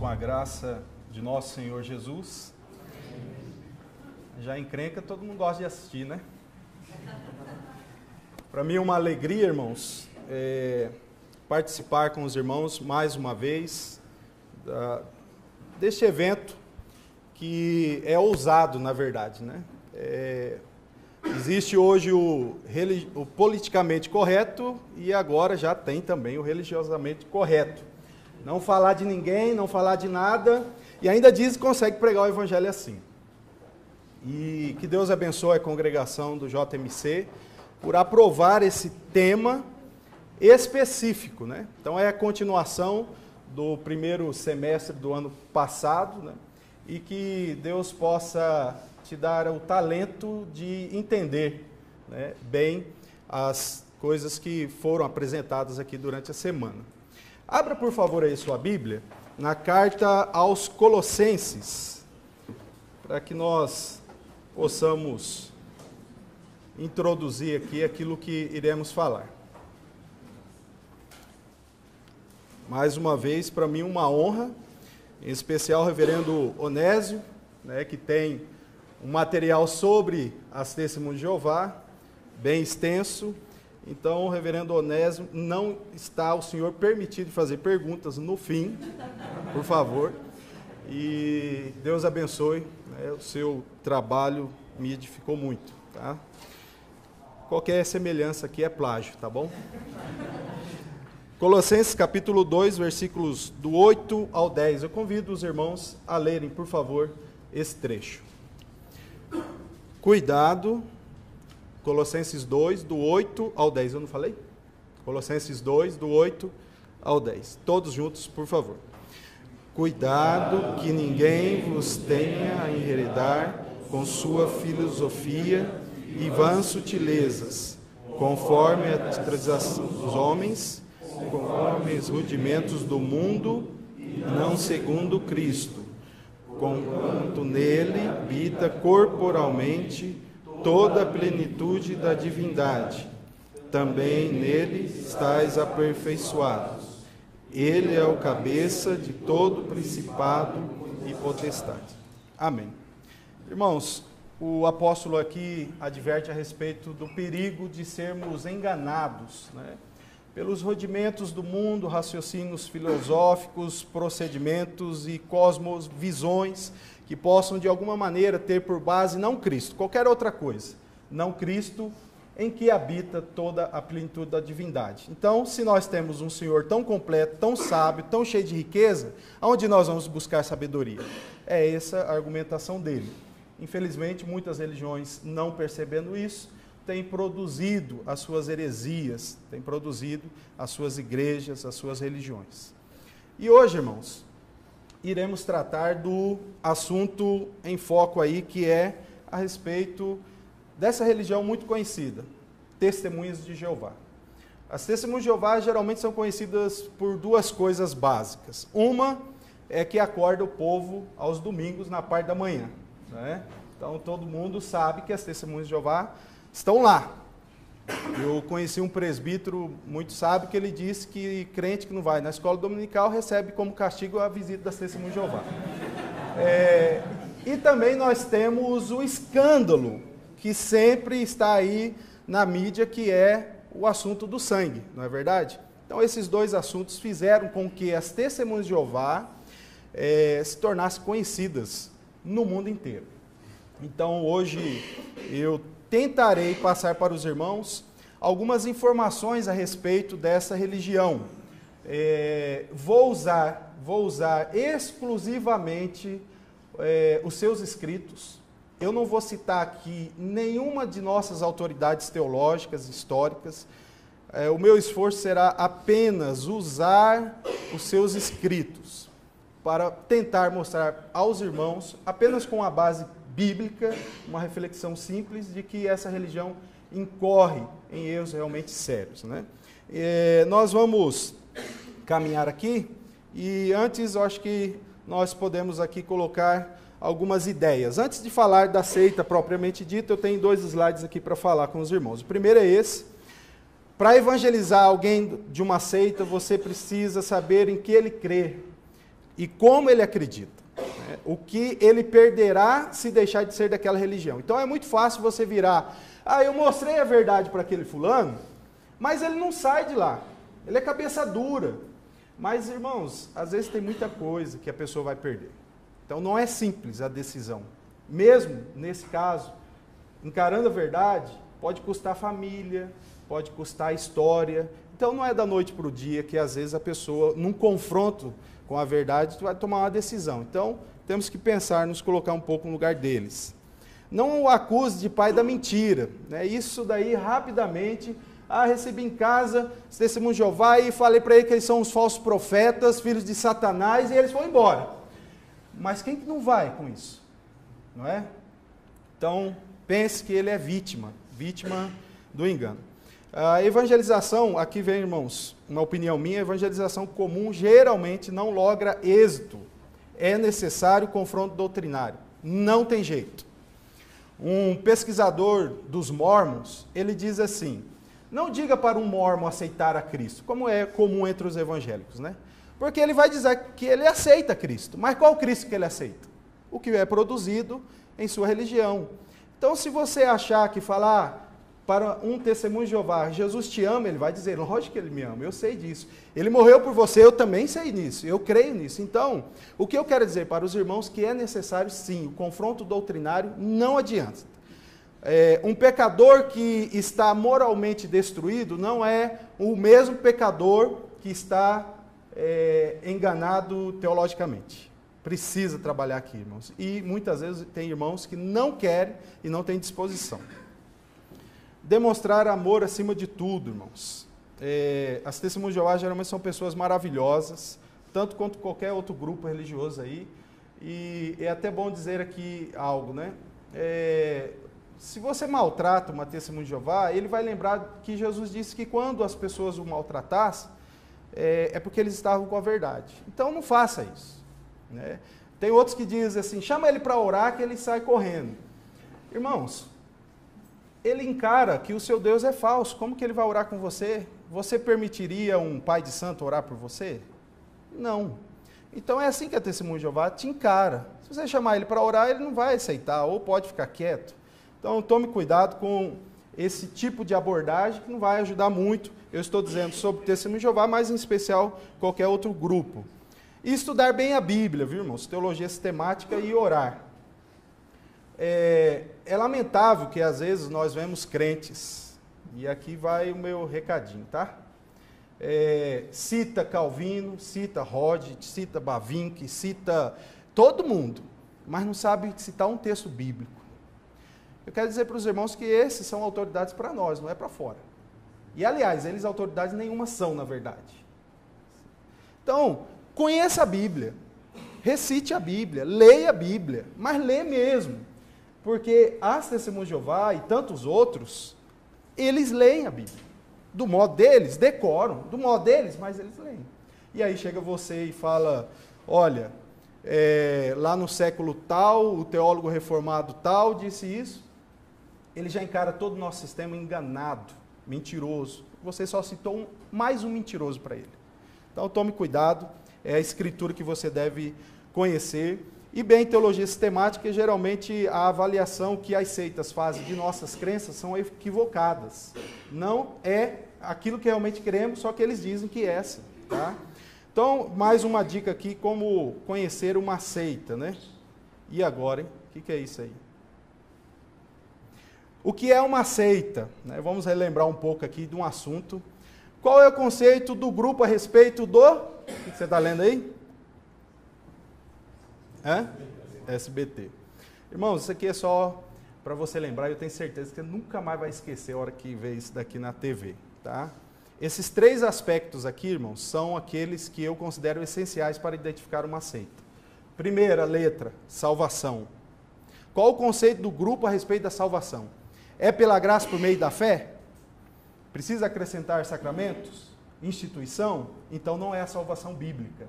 com a graça de nosso Senhor Jesus. Já encrenca, todo mundo gosta de assistir, né? Para mim é uma alegria, irmãos, participar com os irmãos mais uma vez deste evento que é ousado, na verdade, né? Existe hoje o politicamente correto e agora já tem também o religiosamente correto. Não falar de ninguém, não falar de nada, e ainda diz que consegue pregar o evangelho assim. E que Deus abençoe a congregação do JMC por aprovar esse tema específico, né? Então é a continuação do primeiro semestre do ano passado, né? E que Deus possa te dar o talento de entender, né, bem as coisas que foram apresentadas aqui durante a semana. Abra, por favor, aí sua Bíblia, na carta aos Colossenses, para que nós possamos introduzir aqui aquilo que iremos falar. Mais uma vez, para mim, uma honra, em especial o reverendo Onésio, né, que tem um material sobre as Testemunhas de Jeová, bem extenso. Então, o reverendo Onésio, não está o senhor permitido fazer perguntas no fim, por favor. E Deus abençoe, né, o seu trabalho me edificou muito, tá? Qualquer semelhança aqui é plágio, tá bom? Colossenses capítulo 2, versículos do 8 ao 10. Eu convido os irmãos a lerem, por favor, esse trecho. Cuidado, Colossenses 2, do 8 ao 10. Eu não falei? Colossenses 2, do 8 ao 10. Todos juntos, por favor. Cuidado que ninguém vos tenha a enveredar com sua filosofia e vãs sutilezas, conforme a tradição dos homens, conforme os rudimentos do mundo, não segundo Cristo, conquanto nele habita corporalmente toda a plenitude da divindade. Também nele estáis aperfeiçoados. Ele é o cabeça de todo principado e potestade. Amém. Irmãos, o apóstolo aqui adverte a respeito do perigo de sermos enganados, né, pelos rudimentos do mundo, raciocínios filosóficos, procedimentos e cosmovisões que possam, de alguma maneira, ter por base não Cristo, qualquer outra coisa, não Cristo, em que habita toda a plenitude da divindade. Então, se nós temos um Senhor tão completo, tão sábio, tão cheio de riqueza, aonde nós vamos buscar sabedoria? É essa a argumentação dele. Infelizmente, muitas religiões, não percebendo isso, têm produzido as suas heresias, têm produzido as suas igrejas, as suas religiões. E hoje, irmãos, iremos tratar do assunto em foco aí, que é a respeito dessa religião muito conhecida, Testemunhas de Jeová. As Testemunhas de Jeová geralmente são conhecidas por duas coisas básicas. Uma é que acorda o povo aos domingos na parte da manhã, né? Então todo mundo sabe que as Testemunhas de Jeová estão lá. Eu conheci um presbítero muito sábio que ele disse que crente que não vai na escola dominical recebe como castigo a visita das Testemunhas de Jeová. E também nós temos o escândalo que sempre está aí na mídia, que é o assunto do sangue, não é verdade? Então esses dois assuntos fizeram com que as Testemunhas de Jeová se tornassem conhecidas no mundo inteiro. Então hoje eu tentarei passar para os irmãos algumas informações a respeito dessa religião. Vou usar exclusivamente os seus escritos. Eu não vou citar aqui nenhuma de nossas autoridades teológicas, históricas. O meu esforço será apenas usar os seus escritos para tentar mostrar aos irmãos, apenas com a base bíblica, uma reflexão simples de que essa religião incorre em erros realmente sérios, né? Nós vamos caminhar aqui e antes eu acho que nós podemos aqui colocar algumas ideias. Antes de falar da seita propriamente dita, eu tenho 2 slides aqui para falar com os irmãos. O primeiro é esse. Para evangelizar alguém de uma seita, você precisa saber em que ele crê. e como ele acredita. Né? O que ele perderá se deixar de ser daquela religião. Então é muito fácil você virar, eu mostrei a verdade para aquele fulano, mas ele não sai de lá. Ele é cabeça dura. Mas, irmãos, às vezes tem muita coisa que a pessoa vai perder. Então não é simples a decisão. Mesmo nesse caso, encarando a verdade, pode custar família, pode custar história. Então não é da noite para o dia que às vezes a pessoa, num confronto com a verdade, vai tomar uma decisão. Então temos que pensar, nos colocar um pouco no lugar deles. Não o acuse de pai da mentira. Né? Isso daí rapidamente... recebi em casa os testemunhos de Jeová e falei para ele que eles são os falsos profetas, filhos de Satanás, e eles vão embora. Mas quem que não vai com isso? Não é? Então, pense que ele é vítima do engano. A evangelização, aqui vem, irmãos, uma opinião minha, a evangelização comum geralmente não logra êxito. É necessário confronto doutrinário. Não tem jeito. Um pesquisador dos Mormons, ele diz assim: não diga para um mormon aceitar a Cristo, como é comum entre os evangélicos, né? Porque ele vai dizer que ele aceita Cristo. Mas qual Cristo que ele aceita? O que é produzido em sua religião. Então, se você achar que falar para um testemunho de Jeová, Jesus te ama, ele vai dizer, lógico que ele me ama, eu sei disso. Ele morreu por você, eu também sei nisso, eu creio nisso. Então, o que eu quero dizer para os irmãos que é necessário, sim, o confronto doutrinário não adianta. Um pecador que está moralmente destruído não é o mesmo pecador que está enganado teologicamente. Precisa trabalhar aqui, irmãos. E muitas vezes tem irmãos que não querem e não têm disposição. Demonstrar amor acima de tudo, irmãos. As testemunhas de Jeová geralmente são pessoas maravilhosas, tanto quanto qualquer outro grupo religioso aí. E é até bom dizer aqui algo, né? Se você maltrata uma testemunha de Jeová, ele vai lembrar que Jesus disse que quando as pessoas o maltratassem, é porque eles estavam com a verdade. Então não faça isso. Né? Tem outros que dizem assim, chama ele para orar que ele sai correndo. Irmãos, ele encara que o seu Deus é falso. Como que ele vai orar com você? Você permitiria um pai de santo orar por você? Não. Então é assim que a testemunha de Jeová te encara. Se você chamar ele para orar, ele não vai aceitar, ou pode ficar quieto. Então, tome cuidado com esse tipo de abordagem que não vai ajudar muito. Eu estou dizendo sobre o testemunho de Jeová, mas em especial qualquer outro grupo. E estudar bem a Bíblia, viu, irmãos? Teologia sistemática e orar. É lamentável que às vezes nós vemos crentes, e aqui vai o meu recadinho, tá? Cita Calvino, cita Rod, cita Bavinck, cita todo mundo, mas não sabe citar um texto bíblico. Eu quero dizer para os irmãos que esses são autoridades para nós, não é para fora. E, aliás, eles autoridades nenhuma são, na verdade. Então, conheça a Bíblia, recite a Bíblia, leia a Bíblia, mas lê mesmo. Porque as testemunhas de Jeová e tantos outros, eles leem a Bíblia. Do modo deles, decoram. Do modo deles, mas eles leem. E aí chega você e fala, olha, lá no século tal, o teólogo reformado tal disse isso. Ele já encara todo o nosso sistema enganado, mentiroso. Você só citou mais um mentiroso para ele. Então tome cuidado, é a escritura que você deve conhecer. E bem, teologia sistemática, geralmente a avaliação que as seitas fazem de nossas crenças são equivocadas. Não é aquilo que realmente queremos, só que eles dizem que é assim. Tá? Então, mais uma dica aqui, como conhecer uma seita, né? E agora, hein? O que é isso aí? O que é uma seita? Vamos relembrar um pouco aqui de um assunto. Qual é o conceito do grupo a respeito do... O que você está lendo aí? SBT. Irmãos, isso aqui é só para você lembrar, eu tenho certeza que você nunca mais vai esquecer a hora que vê isso daqui na TV. Tá? Esses 3 aspectos aqui, irmãos, são aqueles que eu considero essenciais para identificar uma seita. Primeira letra, salvação. Qual o conceito do grupo a respeito da salvação? É pela graça por meio da fé? Precisa acrescentar sacramentos? Instituição? Então não é a salvação bíblica.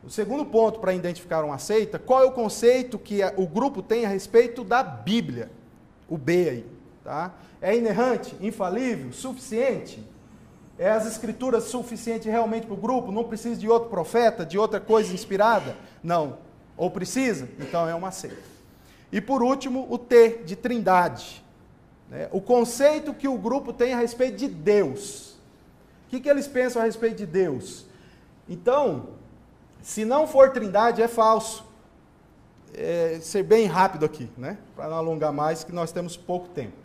O segundo ponto para identificar uma seita, qual é o conceito que o grupo tem a respeito da Bíblia? O B aí. Tá? É inerrante? Infalível? Suficiente? É as escrituras suficientes realmente para o grupo? Não precisa de outro profeta, de outra coisa inspirada? Não. Ou precisa? Então é uma seita. E por último, o T, de trindade. O conceito que o grupo tem a respeito de Deus. O que eles pensam a respeito de Deus? Então, se não for trindade, é falso. Ser bem rápido aqui, né? Para não alongar mais, que nós temos pouco tempo.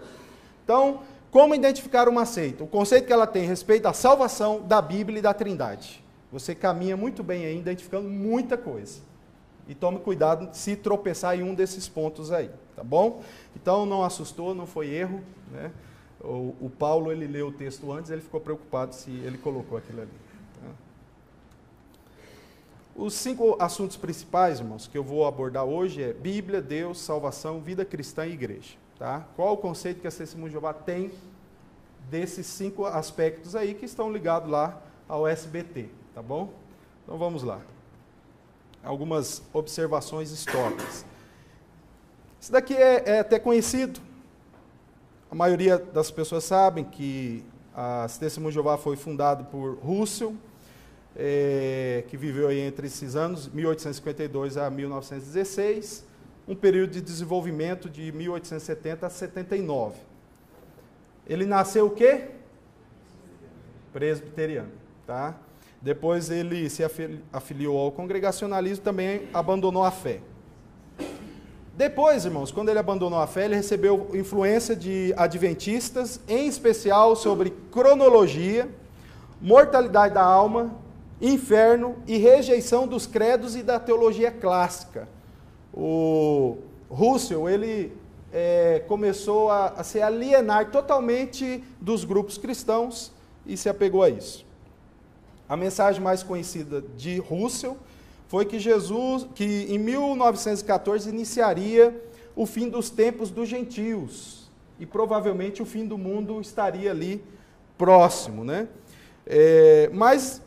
Então, como identificar uma seita? O conceito que ela tem a respeito da salvação, da Bíblia e da trindade. Você caminha muito bem aí, identificando muita coisa. E tome cuidado se tropeçar em um desses pontos aí, tá bom? Então, não assustou, não foi erro, né? O Paulo, ele leu o texto antes, ele ficou preocupado se ele colocou aquilo ali. Tá? Os 5 assuntos principais, irmãos, que eu vou abordar hoje é Bíblia, Deus, salvação, vida cristã e igreja. Tá? Qual o conceito que a Testemunha de Jeová tem desses 5 aspectos aí que estão ligados lá ao SBT, tá bom? Então vamos lá. Algumas observações históricas. Isso daqui é até conhecido. A maioria das pessoas sabem que a Testemunha de Jeová foi fundada por Russell, que viveu aí entre esses anos, 1852 a 1916, um período de desenvolvimento de 1870 a 79. Ele nasceu o quê? Presbiteriano, tá? Depois ele se afiliou ao congregacionalismo, também abandonou a fé. Depois, irmãos, quando ele abandonou a fé, ele recebeu influência de adventistas, em especial sobre cronologia, mortalidade da alma, inferno e rejeição dos credos e da teologia clássica. O Russell, ele começou a se alienar totalmente dos grupos cristãos e se apegou a isso. A mensagem mais conhecida de Russell foi que em 1914 iniciaria o fim dos tempos dos gentios e provavelmente o fim do mundo estaria ali próximo, né? Mas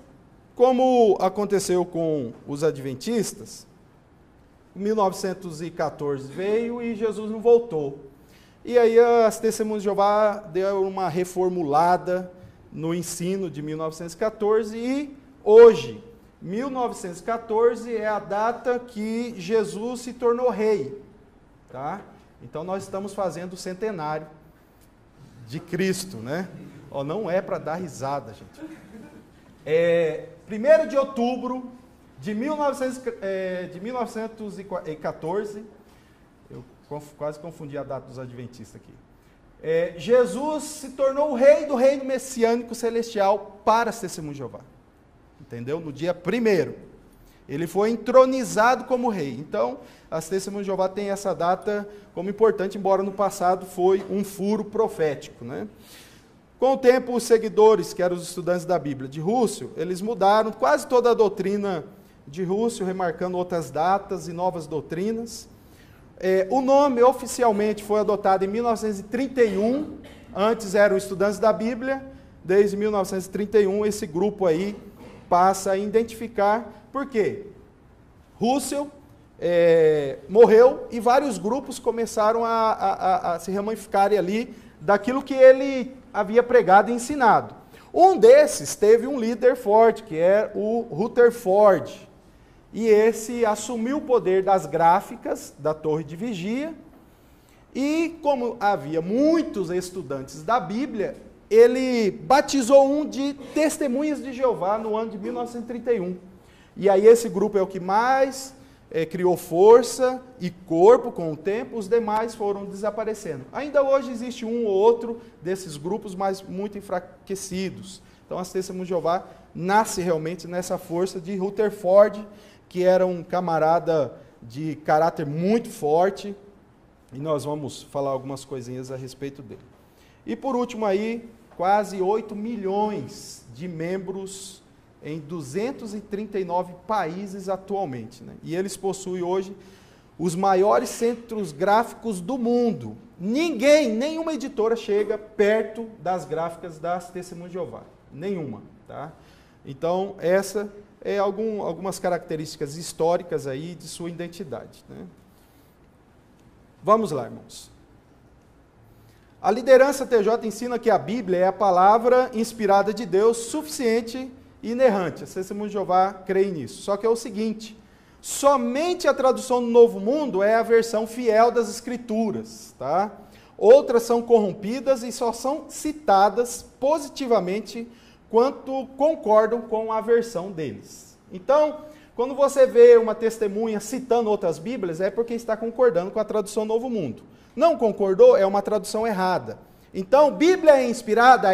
como aconteceu com os adventistas, 1914 veio e Jesus não voltou. E aí as Testemunhas de Jeová deu uma reformulada no ensino de 1914 e hoje, 1914 é a data que Jesus se tornou rei. Tá? Então nós estamos fazendo o centenário de Cristo, né? Não é para dar risada, gente. 1º de outubro de 1914, eu quase confundi a data dos adventistas aqui. Jesus se tornou o rei do reino messiânico celestial para as Testemunhas de Jeová. Entendeu? No dia 1º. Ele foi entronizado como rei. Então, as Testemunhas de Jeová têm essa data como importante, embora no passado foi um furo profético, né? Com o tempo, os seguidores, que eram os estudantes da Bíblia de Russell, eles mudaram quase toda a doutrina de Russell, remarcando outras datas e novas doutrinas. O nome oficialmente foi adotado em 1931, antes eram estudantes da Bíblia, desde 1931 esse grupo aí passa a identificar, por quê? Russell morreu e vários grupos começaram a se ramificarem ali daquilo que ele havia pregado e ensinado. Um desses teve um líder forte, que é o Rutherford, e esse assumiu o poder das gráficas da Torre de Vigia, e como havia muitos estudantes da Bíblia, ele batizou um de Testemunhas de Jeová no ano de 1931. E aí esse grupo é o que mais criou força e corpo com o tempo, os demais foram desaparecendo. Ainda hoje existe um ou outro desses grupos, mas muito enfraquecidos. Então as Testemunhas de Jeová nasce realmente nessa força de Rutherford, que era um camarada de caráter muito forte, e nós vamos falar algumas coisinhas a respeito dele. E por último aí, quase 8 milhões de membros em 239 países atualmente, né? E eles possuem hoje os maiores centros gráficos do mundo. Nenhuma editora chega perto das gráficas das Testemunhas de Jeová. Nenhuma, tá? Então, essa é algumas características históricas aí de sua identidade, né? Vamos lá, irmãos. A liderança TJ ensina que a Bíblia é a palavra inspirada de Deus, suficiente e inerrante. As Testemunhas de Jeová creem nisso. Só que é o seguinte, somente a tradução do Novo Mundo é a versão fiel das Escrituras, tá? Outras são corrompidas e só são citadas positivamente quanto concordam com a versão deles. Então, quando você vê uma testemunha citando outras Bíblias, é porque está concordando com a tradução Novo Mundo. Não concordou, é uma tradução errada. Então, Bíblia é inspirada?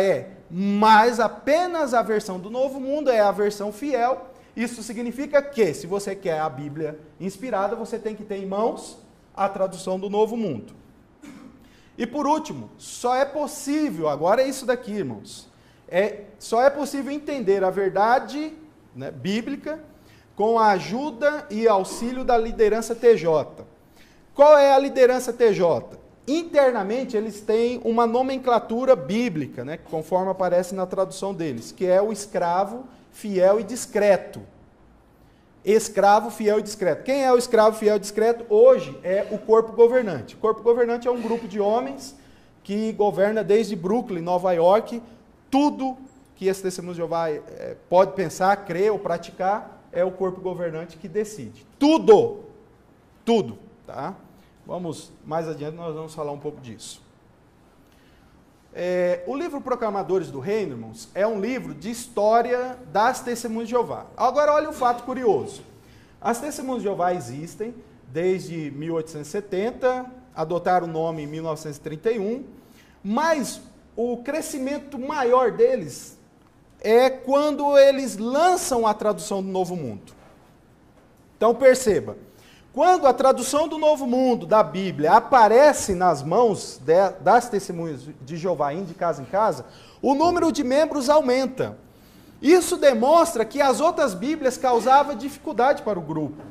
Mas apenas a versão do Novo Mundo é a versão fiel. Isso significa que, se você quer a Bíblia inspirada, você tem que ter em mãos a tradução do Novo Mundo. E por último, só é possível, agora é isso daqui, irmãos, só é possível entender a verdade, né, bíblica com a ajuda e auxílio da liderança TJ. Qual é a liderança TJ? Internamente, eles têm uma nomenclatura bíblica, né, conforme aparece na tradução deles, que é o escravo, fiel e discreto. Escravo, fiel e discreto. Quem é o escravo, fiel e discreto? Hoje é o corpo governante. O corpo governante é um grupo de homens que governa desde Brooklyn, Nova York. Tudo que esse Testemunho de Jeová pode pensar, crer ou praticar, é o corpo governante que decide. Tudo. Tudo. Tá? Vamos, mais adiante nós vamos falar um pouco disso. O livro Proclamadores do Reino, irmãos, é um livro de história das Testemunhas de Jeová. Agora, olha um fato curioso. As Testemunhas de Jeová existem desde 1870, adotaram o nome em 1931, mas o crescimento maior deles é quando eles lançam a tradução do Novo Mundo. Então, perceba. Quando a tradução do Novo Mundo, da Bíblia, aparece nas mãos das Testemunhas de Jeová, de casa em casa, o número de membros aumenta. Isso demonstra que as outras Bíblias causavam dificuldade para o grupo.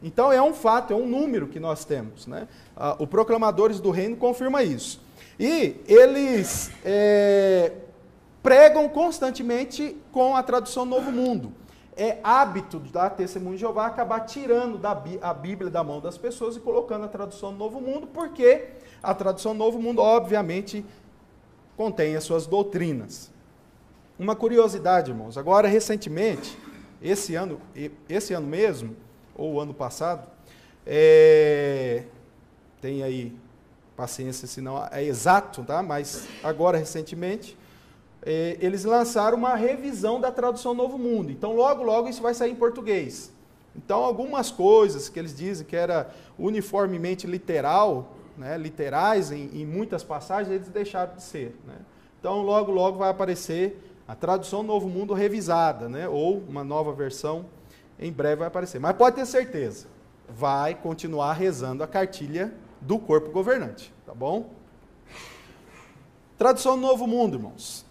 Então é um fato, é um número que nós temos, né? O Proclamadores do Reino confirma isso. E eles pregam constantemente com a tradução do Novo Mundo. É hábito da Testemunha de Jeová acabar tirando a Bíblia da mão das pessoas e colocando a tradução do Novo Mundo, porque a tradução do Novo Mundo, obviamente, contém as suas doutrinas. Uma curiosidade, irmãos, agora, recentemente, esse ano mesmo, ou ano passado, tem aí paciência, senão é exato, tá? Mas agora, recentemente, eles lançaram uma revisão da tradução Novo Mundo. Então, logo, logo, isso vai sair em português. Então, algumas coisas que eles dizem que era uniformemente literal, né, literais em muitas passagens, eles deixaram de ser. Né? Então, logo, logo vai aparecer a tradução Novo Mundo revisada, né, ou uma nova versão, em breve vai aparecer. Mas pode ter certeza, vai continuar rezando a cartilha do corpo governante. Tá bom? Tradução Novo Mundo, irmãos.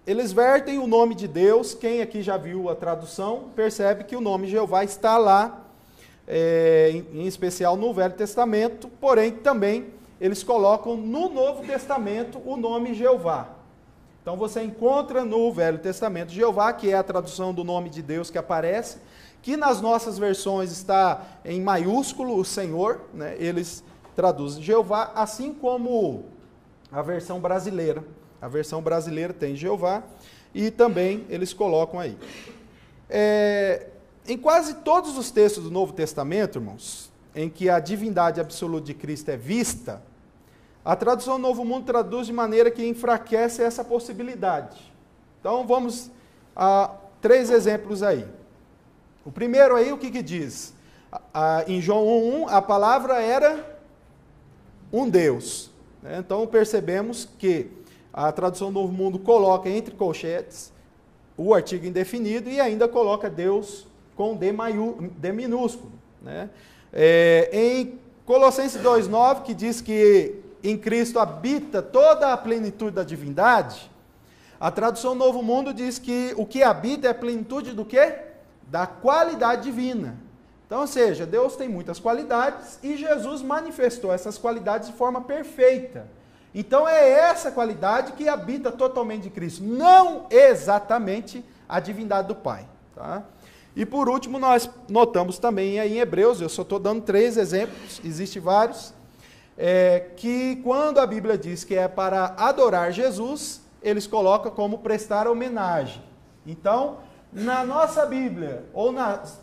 Eles vertem o nome de Deus. Quem aqui já viu a tradução percebe que o nome Jeová está lá, em especial no Velho Testamento, porém também eles colocam no Novo Testamento o nome Jeová. Então você encontra no Velho Testamento Jeová, que é a tradução do nome de Deus que aparece, que nas nossas versões está em maiúsculo o Senhor, né? Eles traduzem Jeová, assim como a versão brasileira. A versão brasileira tem Jeová e também eles colocam aí. Em quase todos os textos do Novo Testamento, irmãos, em que a divindade absoluta de Cristo é vista, a tradução do Novo Mundo traduz de maneira que enfraquece essa possibilidade. Então vamos a 3 exemplos aí. O primeiro aí, o que diz? Em João 1:1, a palavra era um Deus. Então percebemos que a tradução do Novo Mundo coloca entre colchetes o artigo indefinido e ainda coloca Deus com D minúsculo. Né? Em Colossenses 2:9, que diz que em Cristo habita toda a plenitude da divindade, a tradução do Novo Mundo diz que o que habita é a plenitude do quê? Da qualidade divina. Então, ou seja, Deus tem muitas qualidades e Jesus manifestou essas qualidades de forma perfeita. Então é essa qualidade que habita totalmente de Cristo, não exatamente a divindade do Pai. Tá? E por último, nós notamos também aí em Hebreus, eu só estou dando 3 exemplos, existem vários, que quando a Bíblia diz que é para adorar Jesus, eles colocam como prestar homenagem. Então, na nossa Bíblia, ou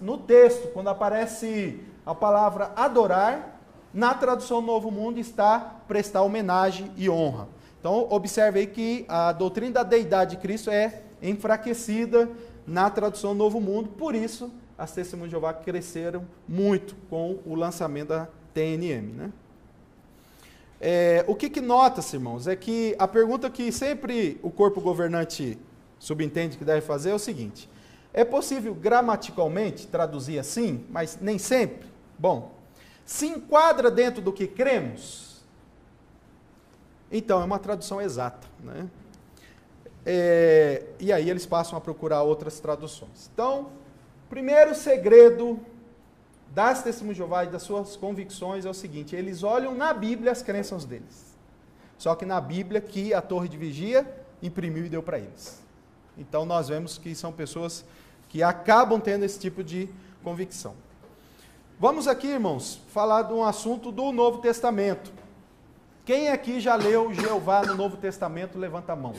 no texto, quando aparece a palavra adorar, na tradução Novo Mundo está prestar homenagem e honra. Então, observe aí que a doutrina da deidade de Cristo é enfraquecida na tradução Novo Mundo, por isso as Testemunhas de Jeová cresceram muito com o lançamento da TNM, né? O que nota-se, irmãos, é que a pergunta que sempre o corpo governante subentende que deve fazer é o seguinte: é possível gramaticalmente traduzir assim, mas nem sempre? Bom, se enquadra dentro do que cremos? Então, é uma tradução exata, né? E aí eles passam a procurar outras traduções. Então, primeiro segredo das Testemunhas de Jeová e das suas convicções é o seguinte: eles olham na Bíblia as crenças deles. Só que na Bíblia que a Torre de Vigia imprimiu e deu para eles. Então nós vemos que são pessoas que acabam tendo esse tipo de convicção. Vamos aqui, irmãos, falar de um assunto do Novo Testamento. Quem aqui já leu Jeová no Novo Testamento, levanta a mão.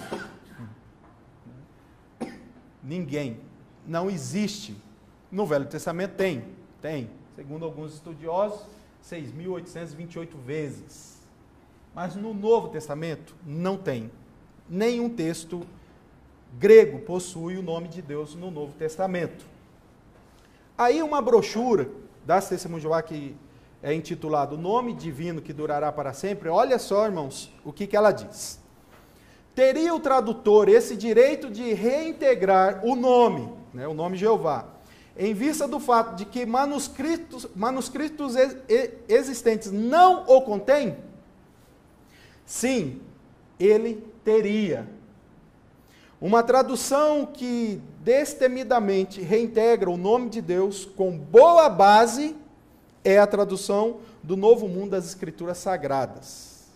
Ninguém. Não existe. No Velho Testamento tem. Segundo alguns estudiosos, 6.828 vezes. Mas no Novo Testamento não tem. Nenhum texto grego possui o nome de Deus no Novo Testamento. Aí uma brochura das Testemunhas de Jeová que é intitulada O Nome Divino que Durará para Sempre, olha só, irmãos, o que ela diz. Teria o tradutor esse direito de reintegrar o nome, né, o nome Jeová, em vista do fato de que manuscritos existentes não o contêm? Sim, ele teria. Uma tradução que destemidamente reintegra o nome de Deus com boa base é a tradução do Novo Mundo das Escrituras Sagradas.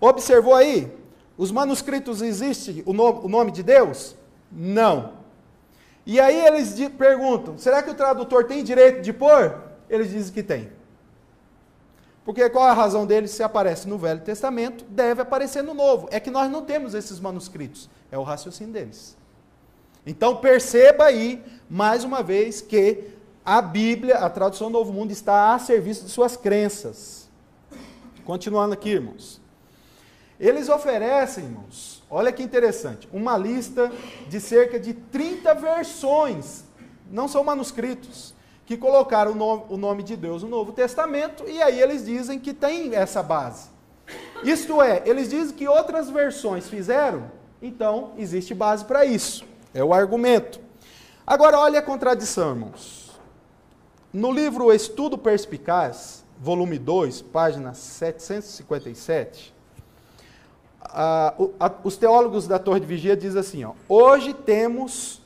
Observou aí? Os manuscritos existem o nome de Deus? Não. E aí eles perguntam, será que o tradutor tem direito de pôr? Eles dizem que tem. Porque qual a razão deles? Se aparece no Velho Testamento, deve aparecer no Novo. É que nós não temos esses manuscritos. É o raciocínio deles. Então perceba aí, mais uma vez, que a Bíblia, a tradução do Novo Mundo, está a serviço de suas crenças. Continuando aqui, irmãos. Eles oferecem, irmãos, olha que interessante, uma lista de cerca de 30 versões, não são manuscritos, que colocaram o nome de Deus no Novo Testamento, e aí eles dizem que tem essa base. Isto é, eles dizem que outras versões fizeram, então existe base para isso. É o argumento. Agora, olha a contradição, irmãos. No livro Estudo Perspicaz, volume 2, página 757, os teólogos da Torre de Vigia dizem assim, hoje temos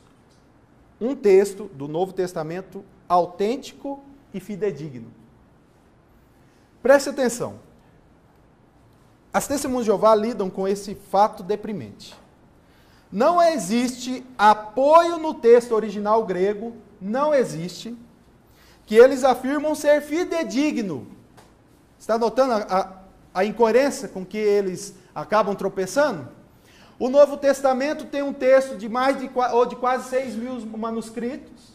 um texto do Novo Testamento autêntico e fidedigno. Preste atenção. As Testemunhas de Jeová lidam com esse fato deprimente. Não existe apoio no texto original grego, não existe, que eles afirmam ser fidedigno. Está notando a incoerência com que eles acabam tropeçando? O Novo Testamento tem um texto de de quase 6.000 manuscritos.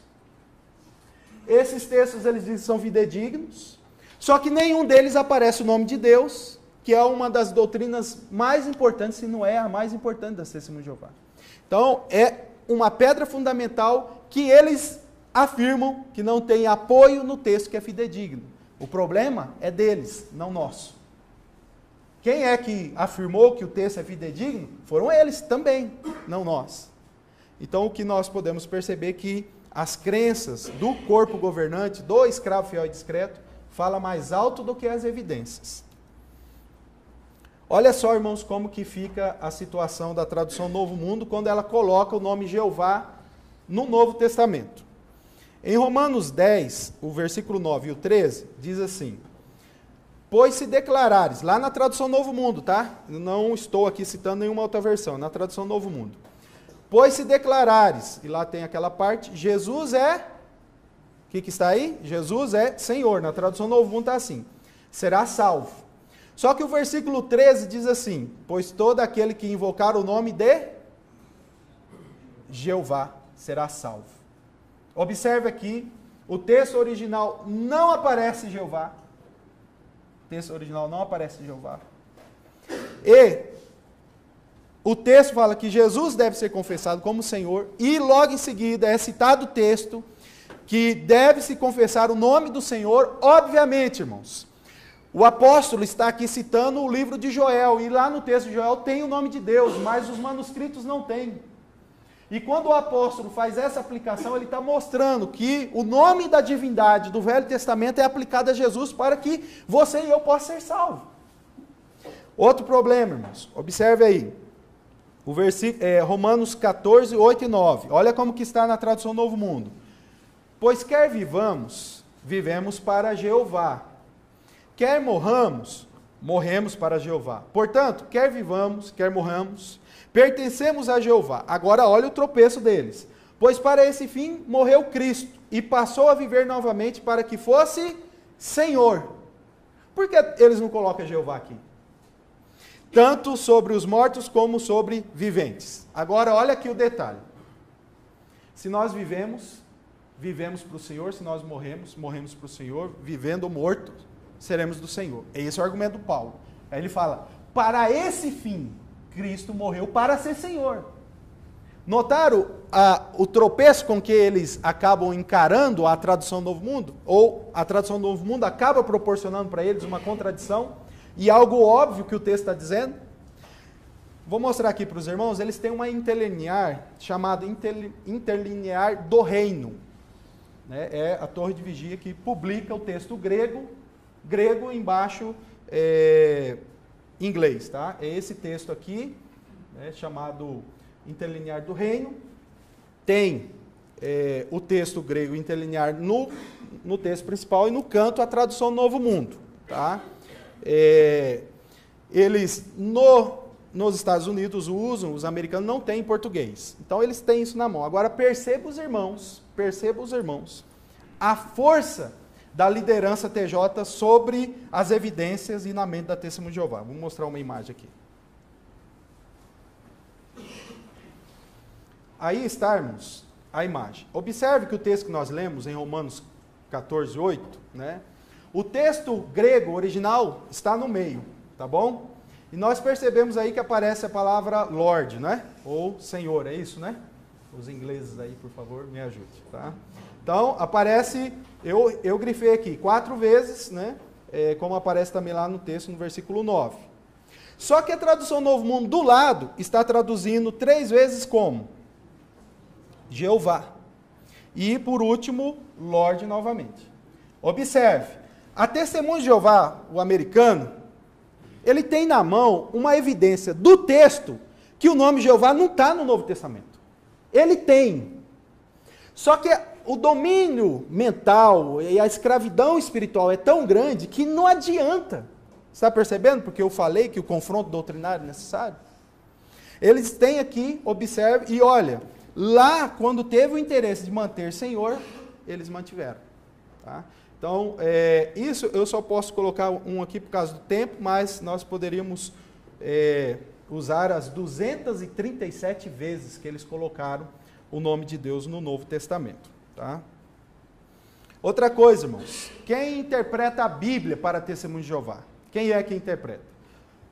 Esses textos eles dizem que são fidedignos, só que nenhum deles aparece o nome de Deus, que é uma das doutrinas mais importantes, se não é a mais importante das Testemunhas de Jeová. Então, é uma pedra fundamental que eles afirmam que não tem apoio no texto que é fidedigno. O problema é deles, não nosso. Quem é que afirmou que o texto é fidedigno? Foram eles também, não nós. Então, o que nós podemos perceber é que as crenças do corpo governante, do escravo fiel e discreto, fala mais alto do que as evidências. Olha só, irmãos, como que fica a situação da tradução Novo Mundo quando ela coloca o nome Jeová no Novo Testamento. Em Romanos 10, o versículo 9 e o 13, diz assim: pois se declarares, lá na tradução Novo Mundo, tá? Eu não estou aqui citando nenhuma outra versão, na tradução Novo Mundo. Pois se declarares, e lá tem aquela parte, Jesus é, o que está aí? Jesus é Senhor, na tradução Novo Mundo está assim, será salvo. Só que o versículo 13 diz assim: pois todo aquele que invocar o nome de Jeová será salvo. Observe aqui, o texto original não aparece Jeová. O texto original não aparece Jeová. E o texto fala que Jesus deve ser confessado como Senhor, e logo em seguida é citado o texto que deve se confessar o nome do Senhor. Obviamente, irmãos, o apóstolo está aqui citando o livro de Joel, e lá no texto de Joel tem o nome de Deus, mas os manuscritos não têm. E quando o apóstolo faz essa aplicação, ele está mostrando que o nome da divindade do Velho Testamento é aplicado a Jesus para que você e eu possam ser salvos. Outro problema, irmãos, observe aí, o versículo, Romanos 14, 8 e 9, olha como que está na tradução Novo Mundo. Pois quer vivamos, vivemos para Jeová, quer morramos, morremos para Jeová. Portanto, quer vivamos, quer morramos, pertencemos a Jeová. Agora olha o tropeço deles. Pois para esse fim morreu Cristo e passou a viver novamente para que fosse Senhor. Por que eles não colocam Jeová aqui? Tanto sobre os mortos como sobre viventes. Agora olha aqui o detalhe. Se nós vivemos, vivemos para o Senhor. Se nós morremos, morremos para o Senhor. Vivendo ou morto, seremos do Senhor. Esse é o argumento do Paulo. Aí ele fala, para esse fim, Cristo morreu para ser Senhor. Notaram o tropeço com que eles acabam encarando a tradução do Novo Mundo? Ou a tradução do Novo Mundo acaba proporcionando para eles uma contradição e algo óbvio que o texto está dizendo? Vou mostrar aqui para os irmãos, eles têm uma interlinear chamada interlinear do reino. É a torre de vigia que publica o texto grego embaixo inglês, tá? É esse texto aqui, chamado interlinear do reino. Tem o texto grego interlinear no texto principal e no canto a tradução Novo Mundo, tá? Eles nos Estados Unidos usam, os americanos não têm em português. Então eles têm isso na mão. Agora perceba os irmãos, a força da liderança TJ sobre as evidências e na mente da Testemunha de Jeová. Vou mostrar uma imagem aqui. Aí está, irmãos, a imagem. Observe que o texto que nós lemos em Romanos 14, 8, né? O texto grego original está no meio, tá bom? E nós percebemos aí que aparece a palavra Lord, né? Ou Senhor, é isso, né? Os ingleses aí, por favor, me ajude, tá? Então, aparece, eu grifei aqui 4 vezes, né? Como aparece também lá no texto, no versículo 9. Só que a tradução Novo Mundo do lado está traduzindo 3 vezes como? Jeová. E, por último, Lord novamente. Observe, a Testemunha de Jeová, o americano, ele tem na mão uma evidência do texto que o nome Jeová não está no Novo Testamento. Ele tem. Só que o domínio mental e a escravidão espiritual é tão grande que não adianta. Está percebendo? Porque eu falei que o confronto doutrinário é necessário. Eles têm aqui, observe, e olha, lá quando teve o interesse de manter Senhor, eles mantiveram. Tá? Então, isso eu só posso colocar um aqui por causa do tempo, mas nós poderíamos usar as 237 vezes que eles colocaram o nome de Deus no Novo Testamento. Tá? Outra coisa, irmãos, quem interpreta a Bíblia para a Testemunha de Jeová? Quem é que interpreta?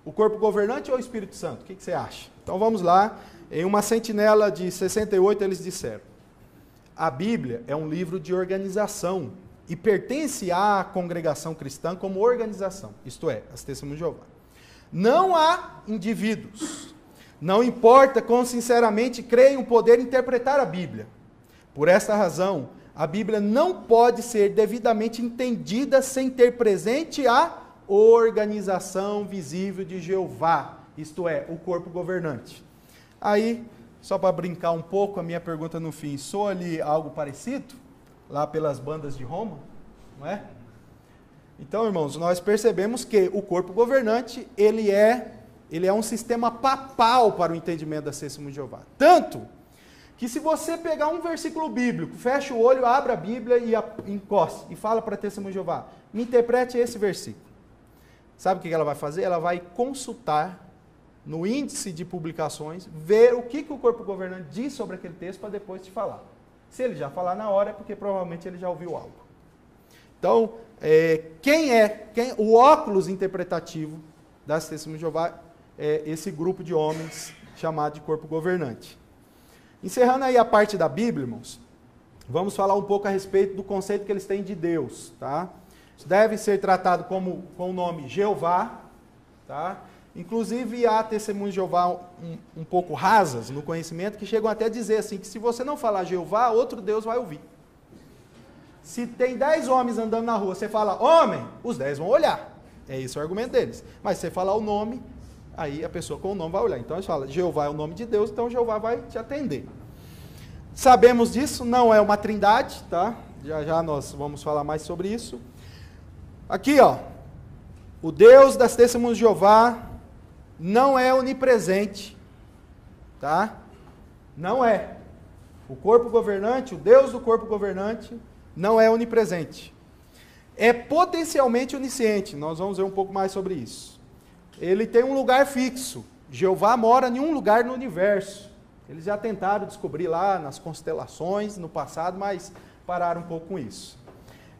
O corpo governante ou o Espírito Santo? O que você acha? Então vamos lá, em uma sentinela de 68 eles disseram, a Bíblia é um livro de organização e pertence à congregação cristã como organização, isto é, as Testemunhas de Jeová. Não há indivíduos, não importa quão sinceramente creiam poder interpretar a Bíblia. Por esta razão, a Bíblia não pode ser devidamente entendida sem ter presente a organização visível de Jeová, isto é, o corpo governante. Aí, só para brincar um pouco, a minha pergunta no fim, soa ali algo parecido? Lá pelas bandas de Roma, não é? Então, irmãos, nós percebemos que o corpo governante, ele é um sistema papal para o entendimento da Testemunha de Jeová. Tanto que se você pegar um versículo bíblico, fecha o olho, abre a Bíblia e encosta, e fala para a Testemunha de Jeová, me interprete esse versículo. sabe o que ela vai fazer? Ela vai consultar no índice de publicações, ver o que o corpo governante diz sobre aquele texto para depois te falar. Se ele já falar na hora, é porque provavelmente ele já ouviu algo. Então, o óculos interpretativo das Testemunhas de Jeová é esse grupo de homens chamado de corpo governante. Encerrando aí a parte da Bíblia, irmãos, vamos falar um pouco a respeito do conceito que eles têm de Deus, tá? Isso deve ser tratado com o nome Jeová, tá? Inclusive, há testemunhas de Jeová um pouco rasas no conhecimento, que chegam até a dizer assim, que se você não falar Jeová, outro Deus vai ouvir. Se tem 10 homens andando na rua, você fala homem, os 10 vão olhar. É esse o argumento deles. Mas se você falar o nome, aí a pessoa com o nome vai olhar. Então, eles falam, Jeová é o nome de Deus, então Jeová vai te atender. Sabemos disso, não é uma trindade, tá? Já nós vamos falar mais sobre isso. Aqui, ó, o Deus das Testemunhas de Jeová não é onipresente, tá? Não é. O corpo governante, o Deus do corpo governante, não é onipresente. É potencialmente onisciente, nós vamos ver um pouco mais sobre isso. Ele tem um lugar fixo. Jeová mora em um lugar no universo. Eles já tentaram descobrir lá nas constelações no passado, mas pararam um pouco com isso.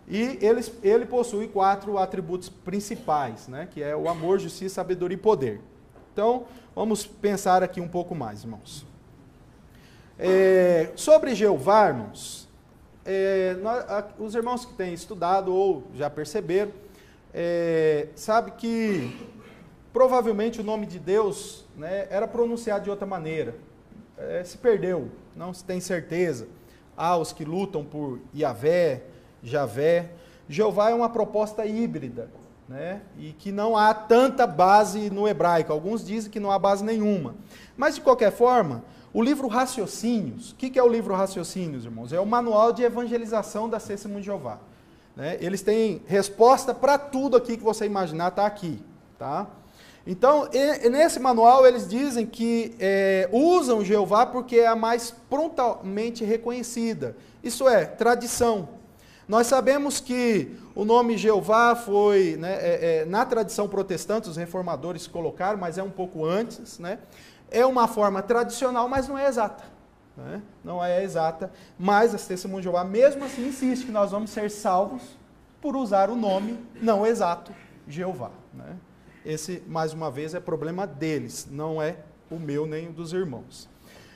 E ele possui 4 atributos principais, né? Que é o amor, justiça, sabedoria e poder. Então, vamos pensar aqui um pouco mais, irmãos. Sobre Jeová, irmãos, os irmãos que têm estudado ou já perceberam, sabe que provavelmente o nome de Deus, né, era pronunciado de outra maneira. Se perdeu, não se tem certeza. Há os que lutam por Yahvé, Javé. Jeová é uma proposta híbrida, né? E que não há tanta base no hebraico. Alguns dizem que não há base nenhuma. Mas, de qualquer forma, o livro Raciocínios, o que é o livro Raciocínios, irmãos? É o manual de evangelização da Testemunhas de Jeová. Né? Eles têm resposta para tudo aqui que você imaginar, está aqui. Tá? Então, nesse manual, eles dizem que usam Jeová porque é a mais prontamente reconhecida. Isso é, tradição. Nós sabemos que o nome Jeová foi, né, na tradição protestante, os reformadores colocaram, mas é um pouco antes, né? É uma forma tradicional, mas não é exata. Né? Não é exata, mas as Testemunhas de Jeová, mesmo assim, insiste que nós vamos ser salvos por usar o nome não exato, Jeová. Né? Esse, mais uma vez, é problema deles, não é o meu nem o dos irmãos.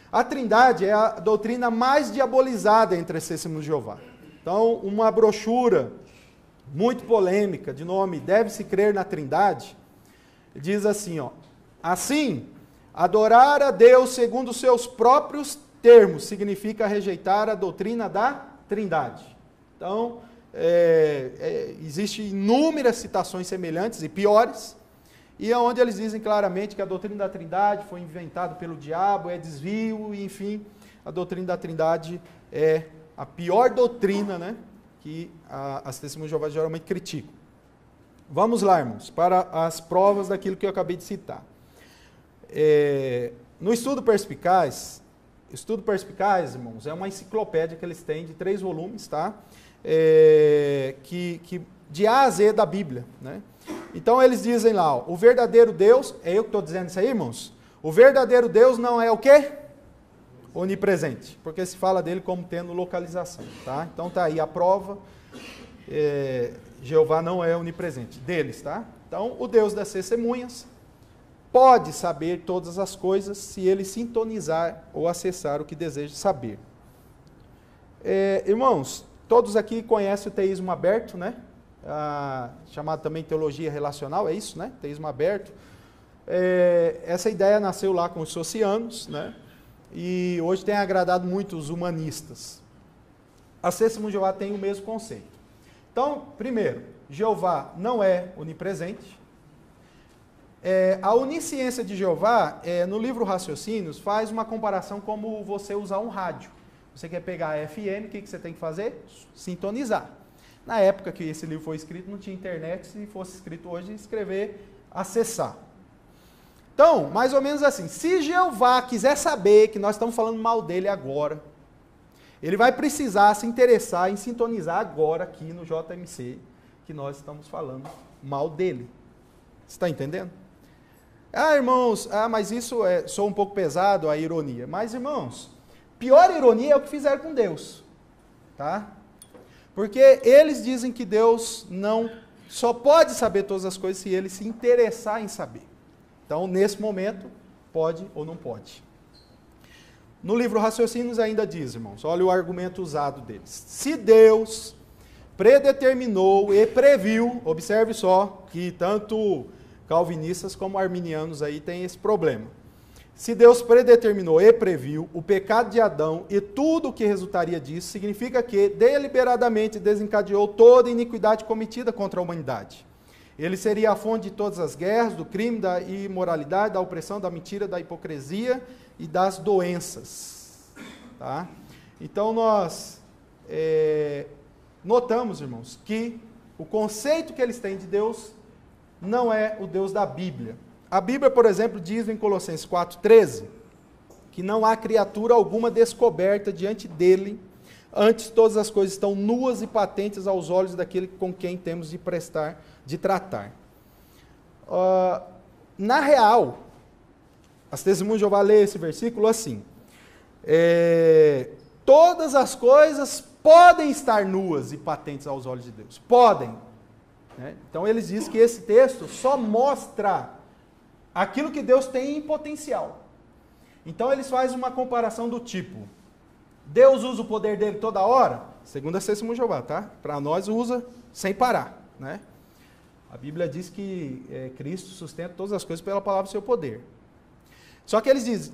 A Trindade é a doutrina mais diabolizada entre as Testemunhas de Jeová. Então, uma brochura muito polêmica, de nome Deve-se Crer na Trindade, diz assim, ó, assim, adorar a Deus segundo os seus próprios termos significa rejeitar a doutrina da Trindade. Então, existem inúmeras citações semelhantes e piores, e onde eles dizem claramente que a doutrina da Trindade foi inventada pelo diabo, é desvio, e enfim, a doutrina da Trindade é a pior doutrina, né, que as Testemunhas de Jeová geralmente criticam. Vamos lá, irmãos, para as provas daquilo que eu acabei de citar. No Estudo Perspicaz, irmãos, é uma enciclopédia que eles têm de 3 volumes, tá? De A a Z da Bíblia, né? Então eles dizem lá, ó, o verdadeiro Deus, é eu que estou dizendo isso aí, irmãos? O verdadeiro Deus não é o quê? Onipresente, porque se fala dele como tendo localização, tá? Então tá aí a prova, Jeová não é onipresente, deles, tá? Então o Deus das Testemunhas pode saber todas as coisas se ele sintonizar ou acessar o que deseja saber. Irmãos, todos aqui conhecem o teísmo aberto, né? Chamado também teologia relacional, é isso, né? Teísmo aberto. Essa ideia nasceu lá com os socianos, né? E hoje tem agradado muito os humanistas. As Testemunhas de Jeová têm o mesmo conceito. Então, primeiro, Jeová não é onipresente. A onisciência de Jeová, no livro Raciocínios, faz uma comparação como você usar um rádio. Você quer pegar a FM, o que você tem que fazer? Sintonizar. Na época que esse livro foi escrito, não tinha internet, se fosse escrito hoje, escrever, acessar. Então, mais ou menos assim, se Jeová quiser saber que nós estamos falando mal dele agora, ele vai precisar se interessar em sintonizar agora aqui no JMC, que nós estamos falando mal dele. Você está entendendo? Ah, irmãos, mas isso sou um pouco pesado, a ironia. Mas, irmãos, pior ironia é o que fizeram com Deus. Tá? Porque eles dizem que Deus só pode saber todas as coisas se ele se interessar em saber. Então, nesse momento, pode ou não pode. No livro Raciocínios ainda diz, irmãos, olha o argumento usado deles. Se Deus predeterminou e previu, observe só que tanto calvinistas como arminianos aí têm esse problema. Se Deus predeterminou e previu o pecado de Adão e tudo o que resultaria disso, significa que deliberadamente desencadeou toda a iniquidade cometida contra a humanidade. Ele seria a fonte de todas as guerras, do crime, da imoralidade, da opressão, da mentira, da hipocrisia e das doenças. Tá? Então nós notamos, irmãos, que o conceito que eles têm de Deus não é o Deus da Bíblia. A Bíblia, por exemplo, diz em Colossenses 4,13, que não há criatura alguma descoberta diante dele, antes todas as coisas estão nuas e patentes aos olhos daquele com quem temos de tratar. Na real, as Testemunhas de Jeová lê esse versículo assim, todas as coisas podem estar nuas e patentes aos olhos de Deus. Podem. Então eles dizem que esse texto só mostra aquilo que Deus tem em potencial. Então eles fazem uma comparação do tipo, Deus usa o poder dele toda hora? Segundo a Testemunhas de Jeová, tá? Para nós usa sem parar, né? A Bíblia diz que Cristo sustenta todas as coisas pela palavra do seu poder. Só que eles dizem,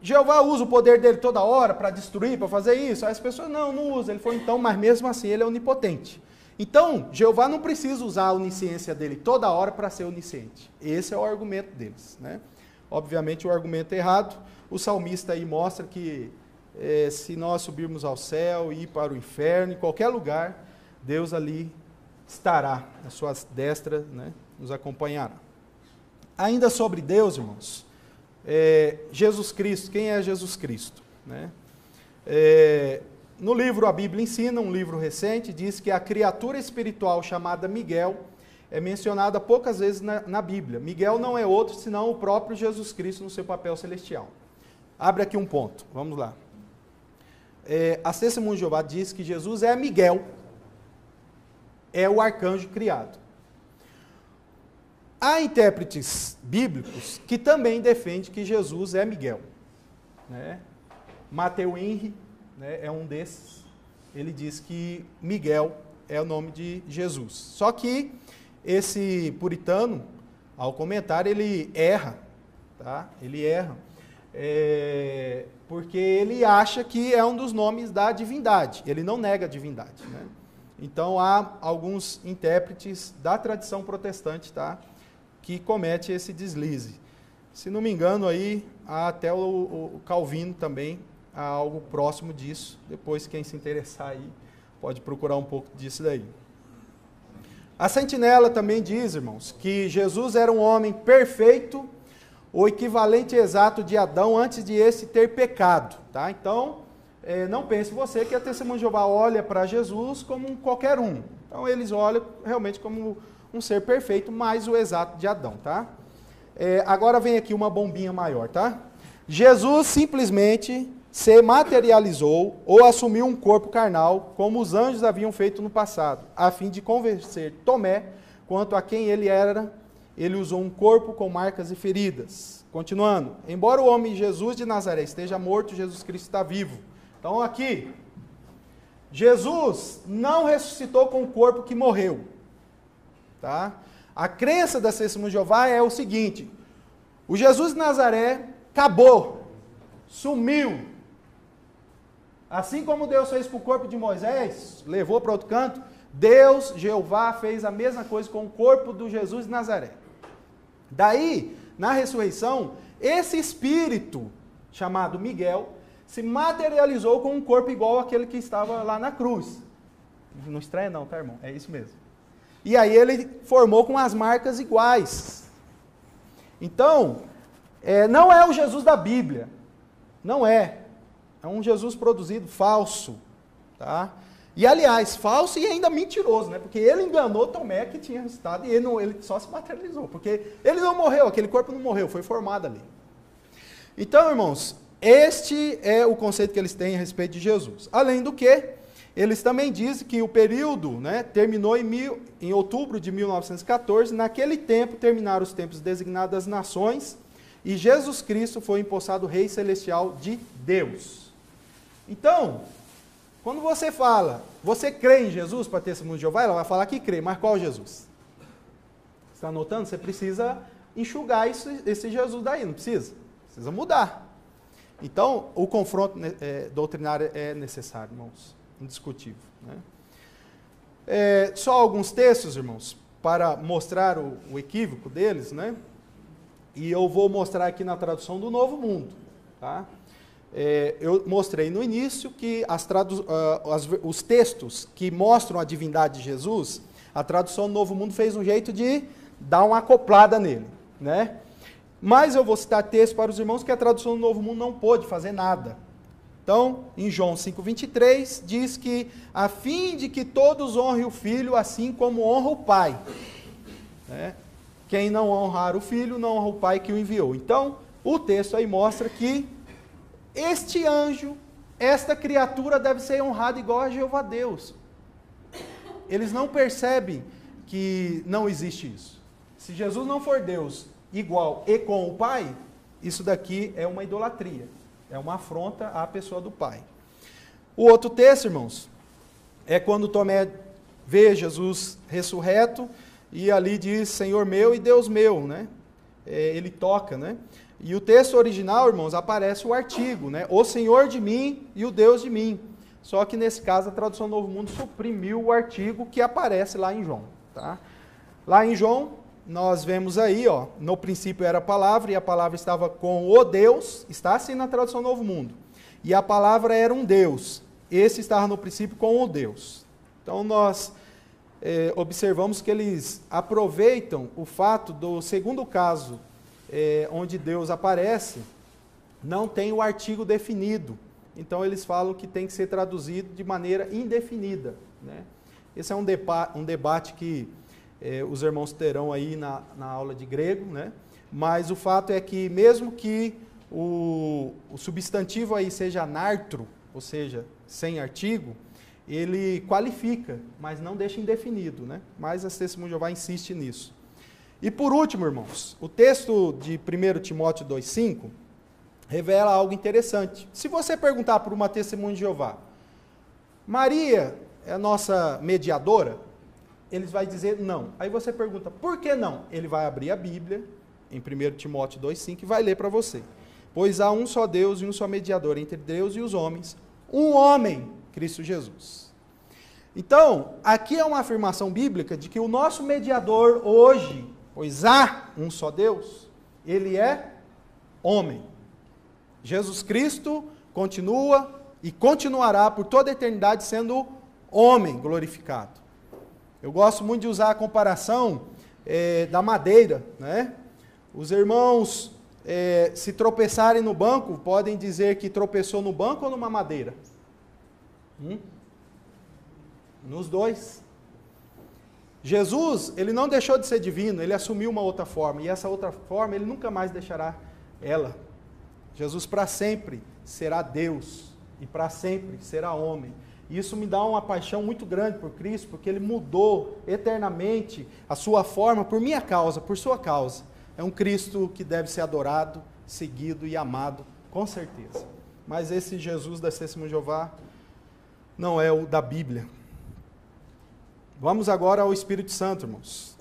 Jeová usa o poder dele toda hora para destruir, para fazer isso? Aí as pessoas, não usa. Ele falou, então, mas mesmo assim ele é onipotente. Então, Jeová não precisa usar a onisciência dele toda hora para ser onisciente. Esse é o argumento deles, né? Obviamente o argumento é errado. O salmista aí mostra que se nós subirmos ao céu e ir para o inferno, em qualquer lugar, Deus ali estará, a sua destra, né, nos acompanhará. Ainda sobre Deus, irmãos, Jesus Cristo, quem é Jesus Cristo? Né? No livro A Bíblia Ensina, um livro recente, diz que a criatura espiritual chamada Miguel é mencionada poucas vezes na Bíblia. Miguel não é outro senão o próprio Jesus Cristo no seu papel celestial. Abre aqui um ponto, vamos lá. A Testemunhas de Jeová diz que Jesus é Miguel, é o arcanjo criado. Há intérpretes bíblicos que também defendem que Jesus é Miguel. Né? Matthew Henry, né, é um desses. Ele diz que Miguel é o nome de Jesus. Só que esse puritano, ao comentar, ele erra. Tá? Ele erra. Porque ele acha que é um dos nomes da divindade. Ele não nega a divindade. Né? Então, há alguns intérpretes da tradição protestante, tá, que comete esse deslize. Se não me engano, aí, há até o Calvino também, há algo próximo disso. Depois, quem se interessar aí, pode procurar um pouco disso daí. A Sentinela também diz, irmãos, que Jesus era um homem perfeito, o equivalente exato de Adão antes de esse ter pecado. Tá? Então, não pense você que a Testemunha de Jeová olha para Jesus como qualquer um. Então, eles olham realmente como um ser perfeito, mais o exato de Adão. Tá? Agora vem aqui uma bombinha maior. Tá? Jesus simplesmente se materializou ou assumiu um corpo carnal, como os anjos haviam feito no passado, a fim de convencer Tomé quanto a quem ele era. Ele usou um corpo com marcas e feridas. Continuando, embora o homem Jesus de Nazaré esteja morto, Jesus Cristo está vivo. Então aqui, Jesus não ressuscitou com o corpo que morreu. Tá? A crença da Testemunha de Jeová é o seguinte, o Jesus de Nazaré acabou, sumiu. Assim como Deus fez para o corpo de Moisés, levou para outro canto, Deus, Jeová, fez a mesma coisa com o corpo do Jesus de Nazaré. Daí, na ressurreição, esse espírito, chamado Miguel, se materializou com um corpo igual àquele que estava lá na cruz. Não estranha não, tá, irmão? É isso mesmo. E aí ele formou com as marcas iguais. Então, não é o Jesus da Bíblia. Não é. É um Jesus produzido falso. Tá? E, aliás, falso e ainda mentiroso, né? Porque ele enganou Tomé que tinha ressuscitado e ele só se materializou. Porque ele não morreu, aquele corpo não morreu, foi formado ali. Então, irmãos, este é o conceito que eles têm a respeito de Jesus. Além do que, eles também dizem que o período, né, terminou em outubro de 1914. Naquele tempo, terminaram os tempos designados das nações e Jesus Cristo foi empossado Rei Celestial de Deus. Então, quando você fala, você crê em Jesus para testemunho de Jeová, ela vai falar que crê, mas qual Jesus? Você está anotando? Você precisa enxugar esse Jesus daí, não precisa? Precisa mudar. Então, o confronto doutrinário é necessário, irmãos, indiscutível. Né? Só alguns textos, irmãos, para mostrar o equívoco deles, né? E eu vou mostrar aqui na tradução do Novo Mundo, tá? Eu mostrei no início que os textos que mostram a divindade de Jesus, a tradução do Novo Mundo fez um jeito de dar uma acoplada nele, né? Mas eu vou citar texto para os irmãos que a tradução do Novo Mundo não pôde fazer nada. Então, em João 5,23, diz que a fim de que todos honrem o Filho, assim como honra o Pai. Né? Quem não honrar o Filho, não honra o Pai que o enviou. Então, o texto aí mostra que este anjo, esta criatura deve ser honrada igual a Jeová Deus. Eles não percebem que não existe isso. Se Jesus não for Deus igual e com o Pai, isso daqui é uma idolatria. É uma afronta à pessoa do Pai. O outro texto, irmãos, é quando Tomé vê Jesus ressurreto e ali diz, Senhor meu e Deus meu, né? Ele toca, né? E o texto original, irmãos, aparece o artigo, né? O Senhor de mim e o Deus de mim. Só que nesse caso a tradução Novo Mundo suprimiu o artigo que aparece lá em João, tá? Lá em João, nós vemos aí, ó, no princípio era a palavra e a palavra estava com o Deus, está assim na tradução Novo Mundo. E a palavra era um Deus, esse estava no princípio com o Deus. Então nós observamos que eles aproveitam o fato do segundo caso, onde Deus aparece, não tem o artigo definido. Então eles falam que tem que ser traduzido de maneira indefinida. Né? Esse é um debate que os irmãos terão aí na aula de grego, né? Mas o fato é que mesmo que o substantivo aí seja nartro, ou seja, sem artigo, ele qualifica, mas não deixa indefinido, né? Mas a Testemunha de Jeová insiste nisso. E por último, irmãos, o texto de 1 Timóteo 2,5 revela algo interessante. Se você perguntar para uma Testemunha de Jeová, Maria é a nossa mediadora? Eles vão dizer não. Aí você pergunta, por que não? Ele vai abrir a Bíblia, em 1 Timóteo 2,5, e vai ler para você. Pois há um só Deus e um só mediador entre Deus e os homens, um homem, Cristo Jesus. Então, aqui é uma afirmação bíblica de que o nosso mediador hoje, pois há um só Deus, ele é homem. Jesus Cristo continua e continuará por toda a eternidade sendo homem glorificado. Eu gosto muito de usar a comparação da madeira, né? Os irmãos, se tropeçarem no banco, podem dizer que tropeçou no banco ou numa madeira? Nos dois. Jesus, ele não deixou de ser divino, ele assumiu uma outra forma, e essa outra forma ele nunca mais deixará ela. Jesus para sempre será Deus, e para sempre será homem. E isso me dá uma paixão muito grande por Cristo, porque ele mudou eternamente a sua forma por minha causa, por sua causa. É um Cristo que deve ser adorado, seguido e amado, com certeza. Mas esse Jesus da Testemunha de Jeová não é o da Bíblia. Vamos agora ao Espírito Santo, irmãos.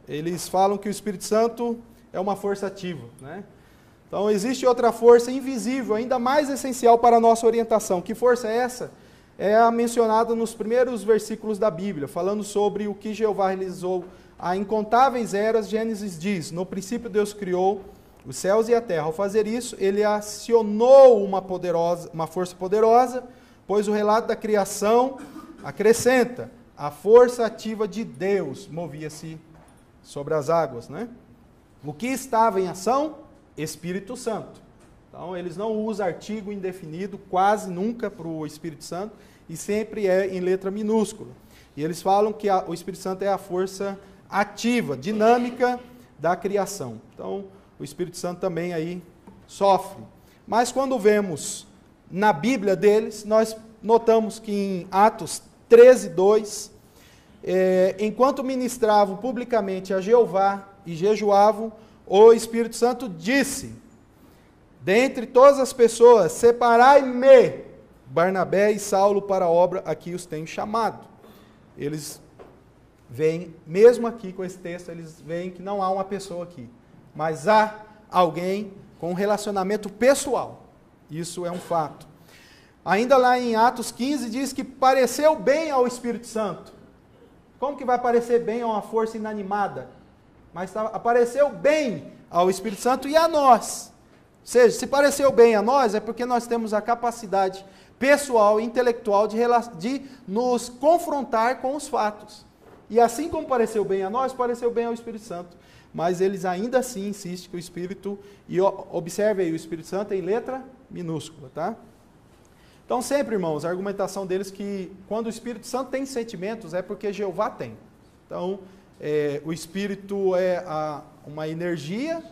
Eles falam que o Espírito Santo é uma força ativa, né? Então existe outra força invisível, ainda mais essencial para a nossa orientação. Que força é essa? É a mencionada nos primeiros versículos da Bíblia, falando sobre o que Jeová realizou há incontáveis eras. Gênesis diz, no princípio Deus criou os céus e a terra. Ao fazer isso, ele acionou uma força poderosa, pois o relato da criação acrescenta, a força ativa de Deus movia-se sobre as águas, né? O que estava em ação? Espírito Santo. Então, eles não usam artigo indefinido quase nunca para o Espírito Santo e sempre é em letra minúscula. E eles falam que o Espírito Santo é a força ativa, dinâmica da criação. Então, o Espírito Santo também aí sofre. Mas quando vemos na Bíblia deles, nós notamos que em Atos 13:2, enquanto ministravam publicamente a Jeová e jejuavam, o Espírito Santo disse: dentre todas as pessoas, separai-me Barnabé e Saulo para a obra a que os tenho chamado. Eles veem, mesmo aqui com esse texto, eles veem que não há uma pessoa aqui, mas há alguém com um relacionamento pessoal. Isso é um fato. Ainda lá em Atos 15 diz que pareceu bem ao Espírito Santo. Como que vai parecer bem a uma força inanimada? Mas apareceu bem ao Espírito Santo e a nós. Ou seja, se pareceu bem a nós, é porque nós temos a capacidade pessoal e intelectual de nos confrontar com os fatos. E assim como pareceu bem a nós, pareceu bem ao Espírito Santo. Mas eles ainda assim insistem que o Espírito, e observe aí, o Espírito Santo em letra minúscula, tá? Então sempre, irmãos, a argumentação deles que quando o Espírito Santo tem sentimentos é porque Jeová tem. Então, o Espírito é uma energia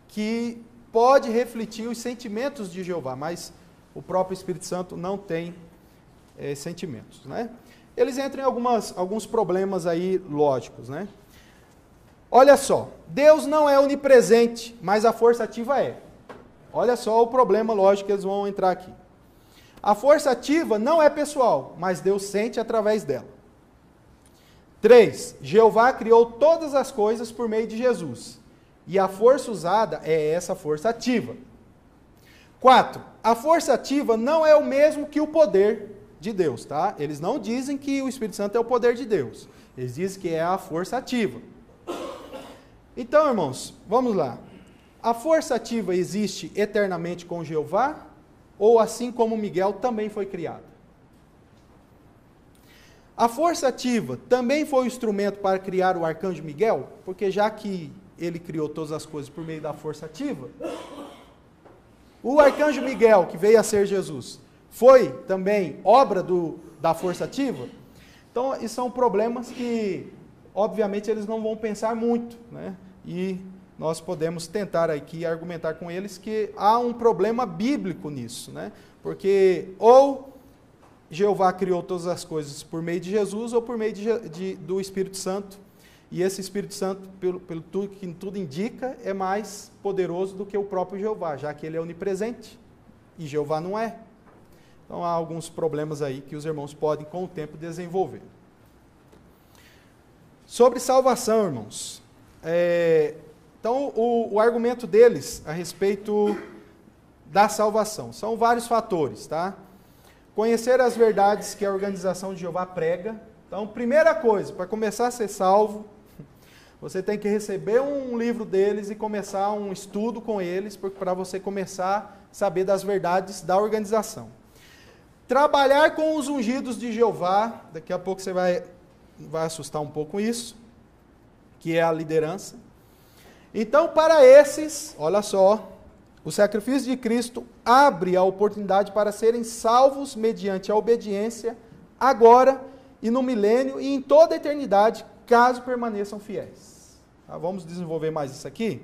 que pode refletir os sentimentos de Jeová, mas o próprio Espírito Santo não tem sentimentos, né? Eles entram em alguns problemas aí lógicos, né? Olha só, Deus não é onipresente, mas a força ativa é. Olha só o problema lógico que eles vão entrar aqui. A força ativa não é pessoal, mas Deus sente através dela. 3. Jeová criou todas as coisas por meio de Jesus. E a força usada é essa força ativa. 4. A força ativa não é o mesmo que o poder de Deus, tá? Eles não dizem que o Espírito Santo é o poder de Deus. Eles dizem que é a força ativa. Então, irmãos, vamos lá. A força ativa existe eternamente com Jeová? Ou assim como Miguel também foi criado? A força ativa também foi o instrumento para criar o arcanjo Miguel? Porque já que ele criou todas as coisas por meio da força ativa, o arcanjo Miguel, que veio a ser Jesus, foi também obra da força ativa? Então, esses são problemas que, obviamente, eles não vão pensar muito, né? E nós podemos tentar aqui argumentar com eles que há um problema bíblico nisso, né? Porque ou Jeová criou todas as coisas por meio de Jesus ou por meio do Espírito Santo, e esse Espírito Santo, pelo que tudo indica, é mais poderoso do que o próprio Jeová, já que ele é onipresente e Jeová não é. Então há alguns problemas aí que os irmãos podem com o tempo desenvolver. Sobre salvação, irmãos, então o argumento deles a respeito da salvação são vários fatores, tá? Conhecer as verdades que a organização de Jeová prega. Então, primeira coisa, para começar a ser salvo, você tem que receber um livro deles e começar um estudo com eles, para você começar a saber das verdades da organização. Trabalhar com os ungidos de Jeová, daqui a pouco você vai assustar um pouco isso, que é a liderança. Então, para esses, olha só, o sacrifício de Cristo abre a oportunidade para serem salvos mediante a obediência, agora e no milênio e em toda a eternidade, caso permaneçam fiéis. Tá, vamos desenvolver mais isso aqui?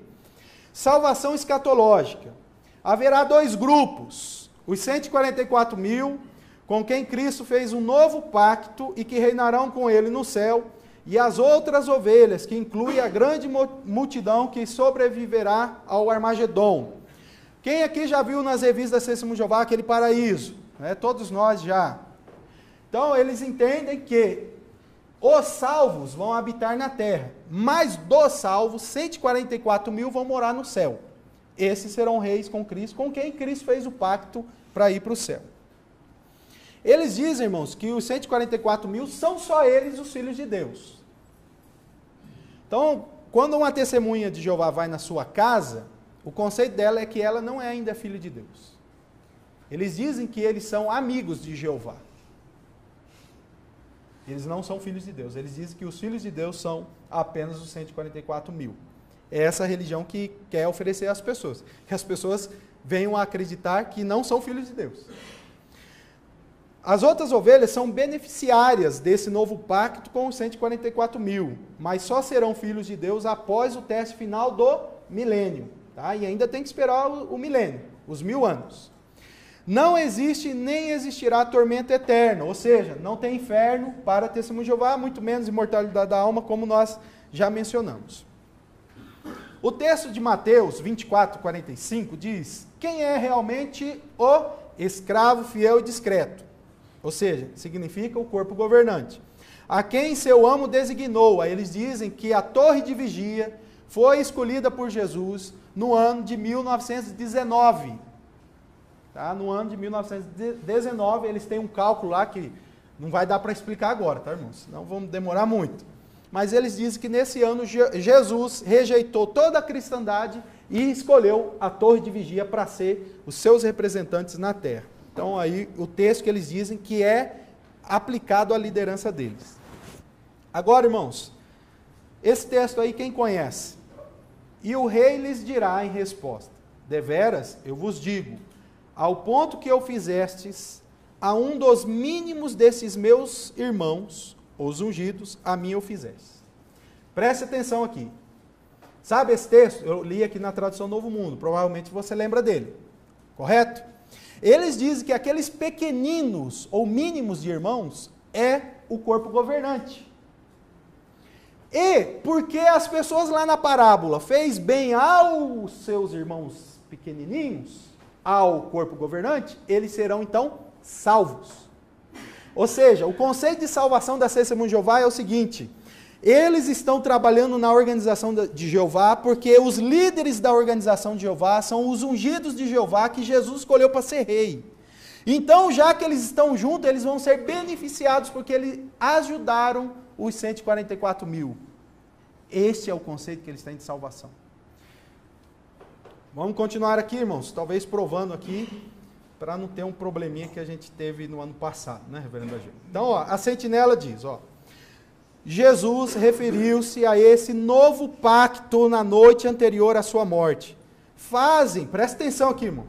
Salvação escatológica. Haverá dois grupos, os 144.000, com quem Cristo fez um novo pacto e que reinarão com ele no céu, e as outras ovelhas, que inclui a grande multidão que sobreviverá ao Armagedon. Quem aqui já viu nas revistas da Testemunho de Jeová aquele paraíso? Todos nós já. Então, eles entendem que os salvos vão habitar na terra, mas dos salvos, 144.000 vão morar no céu. Esses serão reis com Cristo, com quem Cristo fez o pacto para ir para o céu. Eles dizem, irmãos, que os 144.000 são só eles os filhos de Deus. Então, quando uma testemunha de Jeová vai na sua casa, o conceito dela é que ela não é ainda filha de Deus. Eles dizem que eles são amigos de Jeová. Eles não são filhos de Deus. Eles dizem que os filhos de Deus são apenas os 144.000. É essa religião que quer oferecer às pessoas. Que as pessoas venham a acreditar que não são filhos de Deus. As outras ovelhas são beneficiárias desse novo pacto com os 144 mil, mas só serão filhos de Deus após o teste final do milênio. Tá? E ainda tem que esperar o milênio, os 1000 anos. Não existe nem existirá tormento eterno, ou seja, não tem inferno para a testemunha de Jeová, muito menos imortalidade da alma, como nós já mencionamos. O texto de Mateus 24, 45 diz: quem é realmente o escravo fiel e discreto? Ou seja, significa o corpo governante. A quem seu amo designou. Aí eles dizem que a torre de vigia foi escolhida por Jesus no ano de 1919. Tá? No ano de 1919, eles têm um cálculo lá que não vai dar para explicar agora, tá, irmãos? Senão vamos demorar muito. Mas eles dizem que nesse ano Jesus rejeitou toda a cristandade e escolheu a torre de vigia para ser os seus representantes na terra. Então aí o texto que eles dizem que é aplicado à liderança deles. Agora, irmãos, esse texto aí quem conhece? E o rei lhes dirá em resposta: deveras, eu vos digo, ao ponto que eu fizestes a um dos mínimos desses meus irmãos, os ungidos, a mim eu fizeste. Preste atenção aqui. Sabe esse texto? Eu li aqui na tradução Novo Mundo, provavelmente você lembra dele. Correto? Eles dizem que aqueles pequeninos ou mínimos de irmãos é o corpo governante. E porque as pessoas lá na parábola fez bem aos seus irmãos pequenininhos, ao corpo governante, eles serão então salvos. Ou seja, o conceito de salvação da Testemunha de Jeová é o seguinte: eles estão trabalhando na organização de Jeová porque os líderes da organização de Jeová são os ungidos de Jeová que Jesus escolheu para ser rei. Então, já que eles estão juntos, eles vão ser beneficiados porque eles ajudaram os 144 mil. Este é o conceito que eles têm de salvação. Vamos continuar aqui, irmãos, talvez provando aqui, para não ter um probleminha que a gente teve no ano passado, né, reverendo Ageu? Então, ó, a sentinela diz, ó, Jesus referiu-se a esse novo pacto na noite anterior à sua morte. Presta atenção aqui, irmão,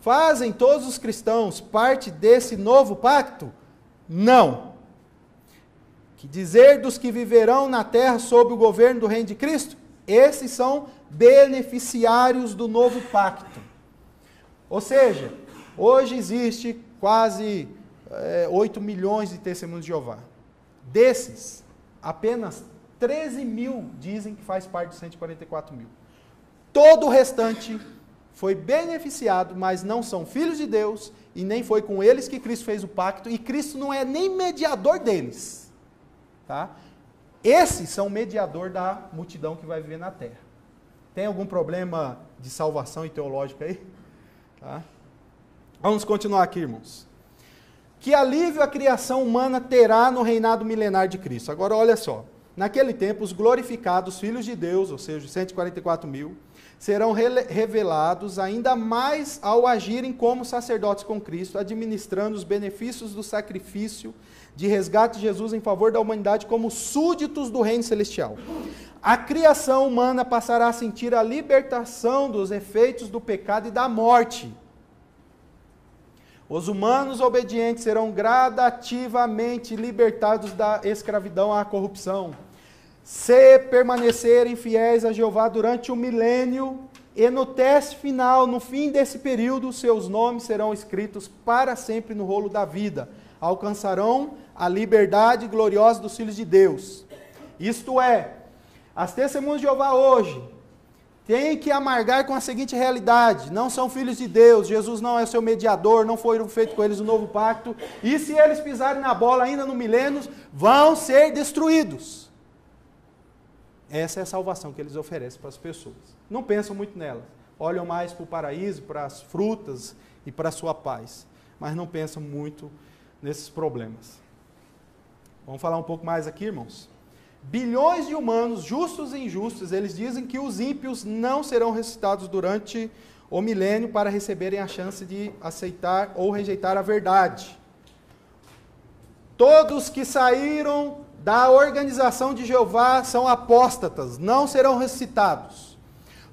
fazem todos os cristãos parte desse novo pacto? Não. Que dizer dos que viverão na terra sob o governo do reino de Cristo? Esses são beneficiários do novo pacto. Ou seja, hoje existe quase 8 milhões de testemunhos de Jeová. Desses, apenas 13 mil dizem que faz parte dos 144 mil. Todo o restante foi beneficiado, mas não são filhos de Deus, e nem foi com eles que Cristo fez o pacto, e Cristo não é nem mediador deles. Tá? Esses são o mediador da multidão que vai viver na terra. Tem algum problema de salvação e teológica aí? Tá? Vamos continuar aqui, irmãos. Que alívio a criação humana terá no reinado milenar de Cristo? Agora olha só. Naquele tempo, os glorificados filhos de Deus, ou seja, os 144 mil, serão revelados ainda mais ao agirem como sacerdotes com Cristo, administrando os benefícios do sacrifício de resgate de Jesus em favor da humanidade como súditos do reino celestial. A criação humana passará a sentir a libertação dos efeitos do pecado e da morte. Os humanos obedientes serão gradativamente libertados da escravidão à corrupção. Se permanecerem fiéis a Jeová durante o milênio, e no teste final, no fim desse período, seus nomes serão escritos para sempre no rolo da vida. Alcançarão a liberdade gloriosa dos filhos de Deus. Isto é, as testemunhas de Jeová hoje têm que amargar com a seguinte realidade: não são filhos de Deus, Jesus não é o seu mediador, não foi feito com eles o novo pacto, e se eles pisarem na bola ainda no milênio, vão ser destruídos. Essa é a salvação que eles oferecem para as pessoas. Não pensam muito nela, olham mais para o paraíso, para as frutas e para a sua paz, mas não pensam muito nesses problemas. Vamos falar um pouco mais aqui, irmãos? Bilhões de humanos, justos e injustos, eles dizem que os ímpios não serão ressuscitados durante o milênio para receberem a chance de aceitar ou rejeitar a verdade. Todos que saíram da organização de Jeová são apóstatas, não serão ressuscitados.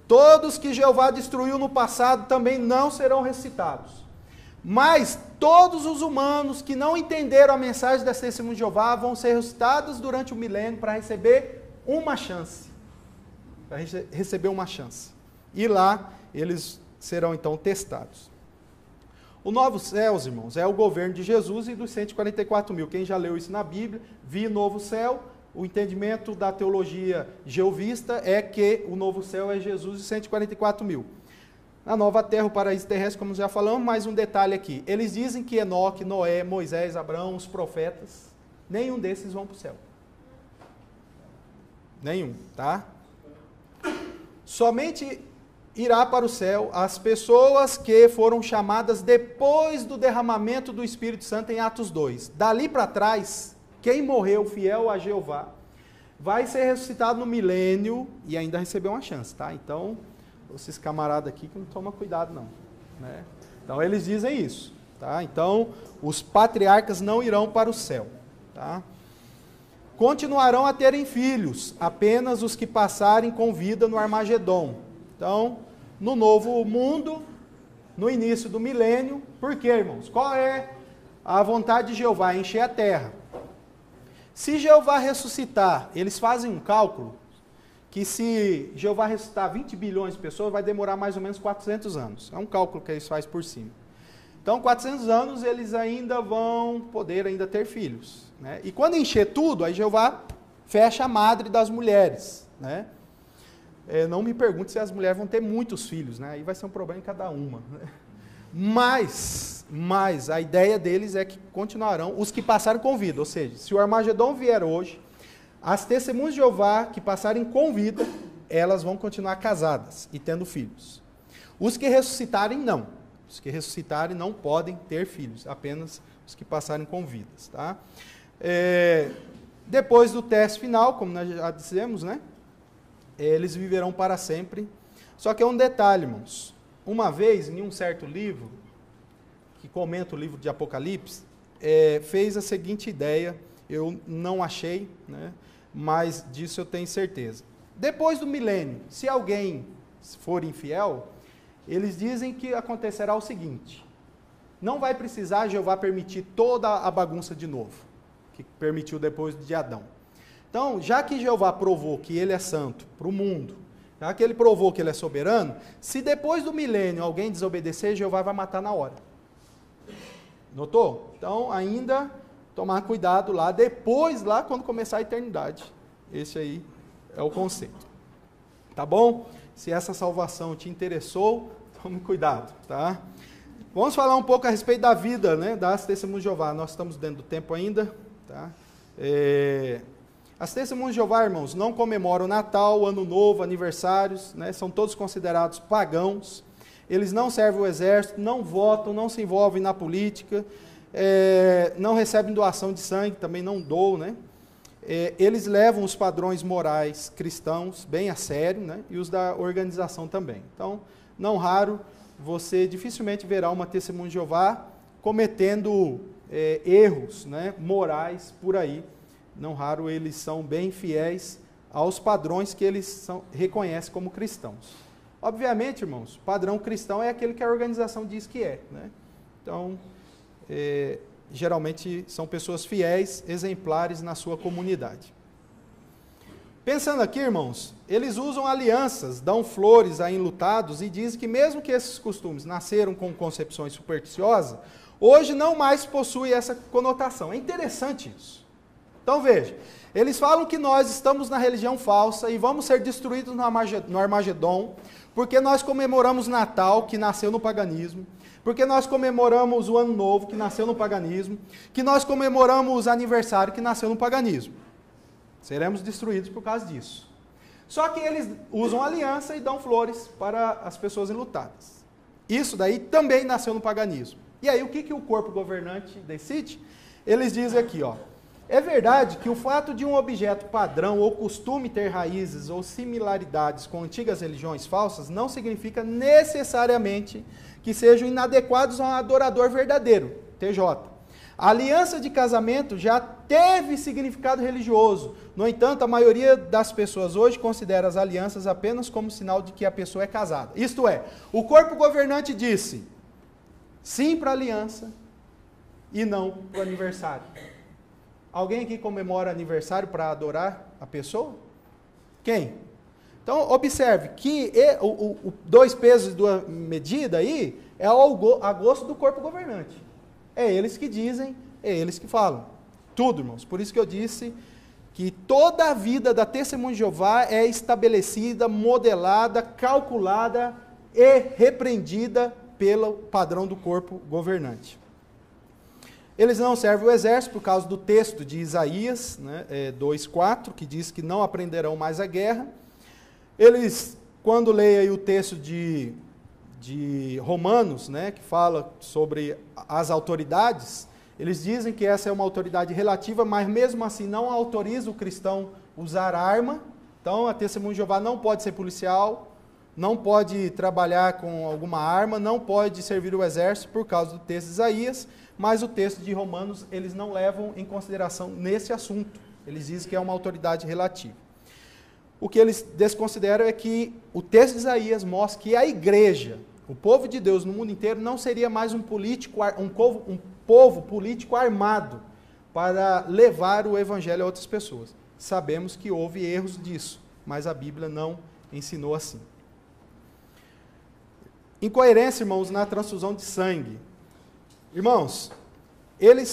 Todos que Jeová destruiu no passado também não serão ressuscitados. Mas todos os humanos que não entenderam a mensagem das testemunhas de Jeová vão ser ressuscitados durante o milênio para receber uma chance. Para receber uma chance. E lá eles serão então testados. O novo céus, irmãos, é o governo de Jesus e dos 144 mil. Quem já leu isso na Bíblia, vi novo céu. O entendimento da teologia jeovista é que o novo céu é Jesus e 144 mil. Na nova terra, o paraíso terrestre, como já falamos, mais um detalhe aqui. Eles dizem que Enoque, Noé, Moisés, Abraão, os profetas, nenhum desses vão para o céu. Nenhum, tá? Somente irá para o céu as pessoas que foram chamadas depois do derramamento do Espírito Santo em Atos 2. Dali para trás, quem morreu fiel a Jeová vai ser ressuscitado no milênio e ainda receber uma chance, tá? Então, esses camaradas aqui que não tomam cuidado não, né? Então, eles dizem isso, tá? Então, os patriarcas não irão para o céu, tá? Continuarão a terem filhos, apenas os que passarem com vida no Armagedon. Então, no novo mundo, no início do milênio, por quê, irmãos? Qual é a vontade de Jeová? Encher a terra. Se Jeová ressuscitar, eles fazem um cálculo que se Jeová ressuscitar 20 bilhões de pessoas, vai demorar mais ou menos 400 anos. É um cálculo que eles fazem por cima. Então, 400 anos, eles ainda vão poder ainda ter filhos, né? E quando encher tudo, aí Jeová fecha a madre das mulheres, né? Não me pergunte se as mulheres vão ter muitos filhos, né? Aí vai ser um problema em cada uma, né? Mas a ideia deles é que continuarão os que passaram com vida, ou seja, se o Armagedon vier hoje, as testemunhas de Jeová que passarem com vida, elas vão continuar casadas e tendo filhos. Os que ressuscitarem, não. Os que ressuscitarem não podem ter filhos, apenas os que passarem com vidas, tá? Depois do teste final, como nós já dissemos, né? Eles viverão para sempre. Só que é um detalhe, irmãos. Uma vez, em um certo livro, que comenta o livro de Apocalipse, fez a seguinte ideia, eu não achei, né, mas disso eu tenho certeza. Depois do milênio, se alguém for infiel, eles dizem que acontecerá o seguinte: não vai precisar Jeová permitir toda a bagunça de novo, que permitiu depois de Adão. Então, já que Jeová provou que ele é santo para o mundo, já que ele provou que ele é soberano, se depois do milênio alguém desobedecer, Jeová vai matar na hora. Notou? Então, ainda tomar cuidado lá, depois, lá quando começar a eternidade. Esse aí é o conceito. Tá bom? Se essa salvação te interessou, tome cuidado, tá? Vamos falar um pouco a respeito da vida, né, das testemunhas de Jeová. Nós estamos dentro do tempo ainda, tá? As testemunhas de Jeová, irmãos, não comemoram Natal, Ano Novo, aniversários, né? São todos considerados pagãos. Eles não servem o exército, não votam, não se envolvem na política, não recebem doação de sangue, também não doam, né? Eles levam os padrões morais cristãos bem a sério, né? E os da organização também. Então, não raro, você dificilmente verá uma testemunha de Jeová cometendo erros, né, morais por aí. Não raro eles são bem fiéis aos padrões que eles reconhecem como cristãos. Obviamente, irmãos, padrão cristão é aquele que a organização diz que é, né? Então, geralmente são pessoas fiéis, exemplares na sua comunidade. Pensando aqui, irmãos, eles usam alianças, dão flores a enlutados e dizem que mesmo que esses costumes nasceram com concepções supersticiosas, hoje não mais possui essa conotação. É interessante isso. Então veja, eles falam que nós estamos na religião falsa e vamos ser destruídos no Armagedon, porque nós comemoramos Natal, que nasceu no paganismo, porque nós comemoramos o Ano Novo, que nasceu no paganismo, que nós comemoramos aniversário, que nasceu no paganismo. Seremos destruídos por causa disso. Só que eles usam aliança e dão flores para as pessoas enlutadas. Isso daí também nasceu no paganismo. E aí o que o corpo governante decide? Eles dizem aqui, ó. É verdade que o fato de um objeto padrão ou costume ter raízes ou similaridades com antigas religiões falsas não significa necessariamente que sejam inadequados a um adorador verdadeiro, TJ. A aliança de casamento já teve significado religioso. No entanto, a maioria das pessoas hoje considera as alianças apenas como sinal de que a pessoa é casada. Isto é, o corpo governante disse sim para a aliança e não para o aniversário. Alguém aqui comemora aniversário para adorar a pessoa? Quem? Então, observe que o 2 pesos e 2 medidas aí é a gosto do corpo governante. É eles que dizem, é eles que falam. Tudo, irmãos. Por isso que eu disse que toda a vida da Testemunha de Jeová é estabelecida, modelada, calculada e repreendida pelo padrão do corpo governante. Eles não servem o exército por causa do texto de Isaías, né, 2,4, que diz que não aprenderão mais a guerra. Eles, quando leem aí o texto de Romanos, né, que fala sobre as autoridades, eles dizem que essa é uma autoridade relativa, mas mesmo assim não autoriza o cristão usar arma. Então, a Testemunha de Jeová não pode ser policial, não pode trabalhar com alguma arma, não pode servir o exército por causa do texto de Isaías, mas o texto de Romanos eles não levam em consideração nesse assunto. Eles dizem que é uma autoridade relativa. O que eles desconsideram é que o texto de Isaías mostra que a igreja, o povo de Deus no mundo inteiro, não seria mais um povo político armado para levar o evangelho a outras pessoas. Sabemos que houve erros disso, mas a Bíblia não ensinou assim. Incoerência, irmãos, na transfusão de sangue. Irmãos,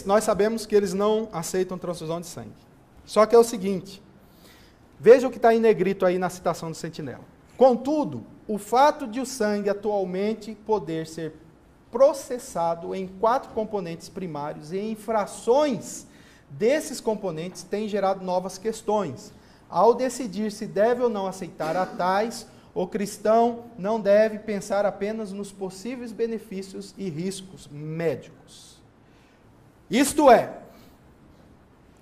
nós sabemos que eles não aceitam transfusão de sangue. Só que é o seguinte, veja o que está em negrito aí na citação do Sentinela. Contudo, o fato de o sangue atualmente poder ser processado em 4 componentes primários e em frações desses componentes tem gerado novas questões. Ao decidir se deve ou não aceitar a tais, o cristão não deve pensar apenas nos possíveis benefícios e riscos médicos. Isto é,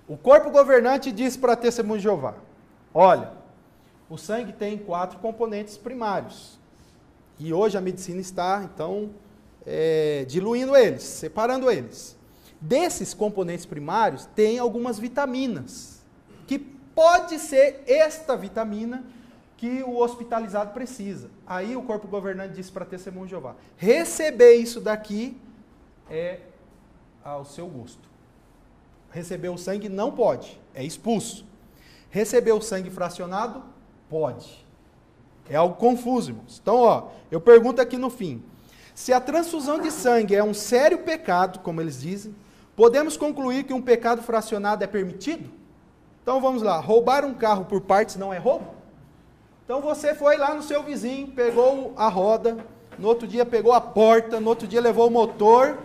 o corpo governante diz para a Testemunha de Jeová, olha, o sangue tem 4 componentes primários. E hoje a medicina está, então, diluindo eles, separando eles. Desses componentes primários, tem algumas vitaminas, que pode ser esta vitamina que o hospitalizado precisa. Aí o corpo governante disse para a Testemunha de Jeová, receber isso daqui é ao seu gosto. Receber o sangue não pode, é expulso. Receber o sangue fracionado, pode. É algo confuso, irmãos. Então, eu pergunto aqui no fim, se a transfusão de sangue é um sério pecado, como eles dizem, podemos concluir que um pecado fracionado é permitido? Então vamos lá, roubar um carro por partes não é roubo? Então você foi lá no seu vizinho, pegou a roda, no outro dia pegou a porta, no outro dia levou o motor.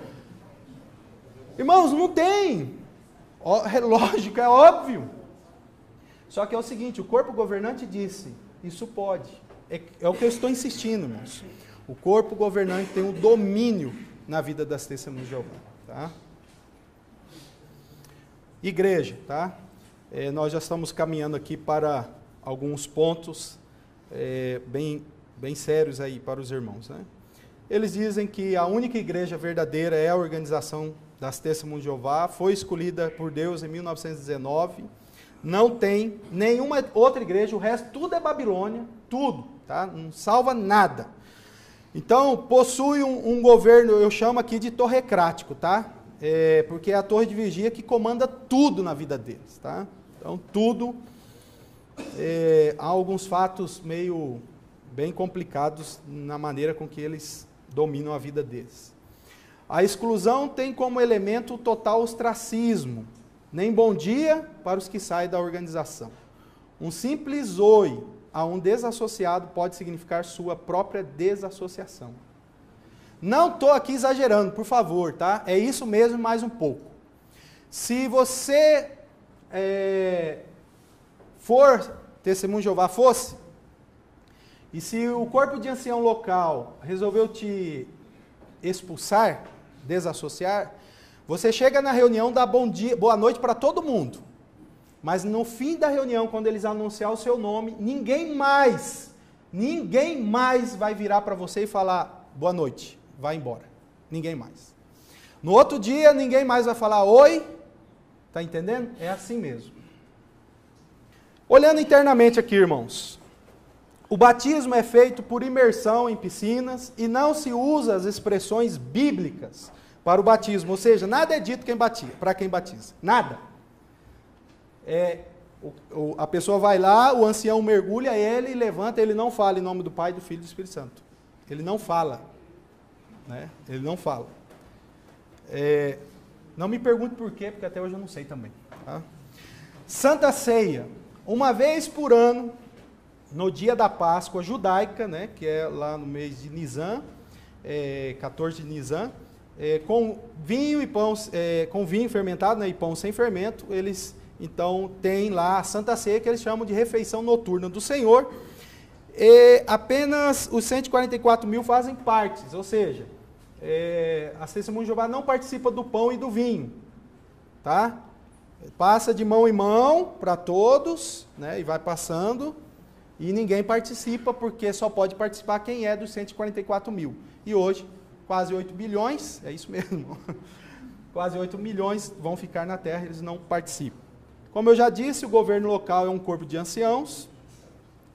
Irmãos, não tem. É lógico, é óbvio. Só que é o seguinte, o corpo governante disse, isso pode. É o que eu estou insistindo, irmãos. O corpo governante tem um domínio na vida das Testemunhas de Jeová. Tá? Igreja, tá? Nós já estamos caminhando aqui para alguns pontos bem sérios aí para os irmãos. Né? Eles dizem que a única igreja verdadeira é a organização das Testemunhas de Jeová, foi escolhida por Deus em 1919, não tem nenhuma outra igreja, o resto tudo é Babilônia, tudo, tá? Não salva nada. Então, possui um governo, eu chamo aqui de torrecrático, tá? Porque é a torre de vigia que comanda tudo na vida deles, tá? Então, tudo, há alguns fatos meio bem complicados na maneira com que eles dominam a vida deles. A exclusão tem como elemento o total ostracismo, nem bom dia para os que saem da organização. Um simples oi a um desassociado pode significar sua própria desassociação. Não estou aqui exagerando, por favor, tá? É isso mesmo, mais um pouco. Se você for Testemunha de Jeová, fosse, e se o corpo de ancião local resolveu te expulsar, desassociar, você chega na reunião, dá bom dia, boa noite para todo mundo. Mas no fim da reunião, quando eles anunciar o seu nome, ninguém mais vai virar para você e falar boa noite, vai embora. Ninguém mais. No outro dia, ninguém mais vai falar oi. Está entendendo? É assim mesmo. Olhando internamente aqui, irmãos. O batismo é feito por imersão em piscinas e não se usa as expressões bíblicas para o batismo. Ou seja, nada é dito para quem batiza. Nada. A pessoa vai lá, o ancião mergulha ele e levanta, ele não fala em nome do Pai, do Filho e do Espírito Santo. Ele não fala. Né? Ele não fala. Não me pergunte por quê, porque até hoje eu não sei também. Tá? Santa Ceia. Uma vez por ano, no dia da Páscoa judaica, né, que é lá no mês de Nisan, 14 de Nisan, com vinho e pão, com vinho fermentado, né, e pão sem fermento, eles então têm lá a Santa Ceia, que eles chamam de refeição noturna do Senhor. Apenas os 144 mil fazem partes, ou seja, a Testemunha de Jeová não participa do pão e do vinho, tá? Passa de mão em mão para todos, né, e vai passando, e ninguém participa, porque só pode participar quem é dos 144 mil. E hoje, quase 8 bilhões, é isso mesmo, quase 8 milhões vão ficar na terra, eles não participam. Como eu já disse, o governo local é um corpo de anciãos,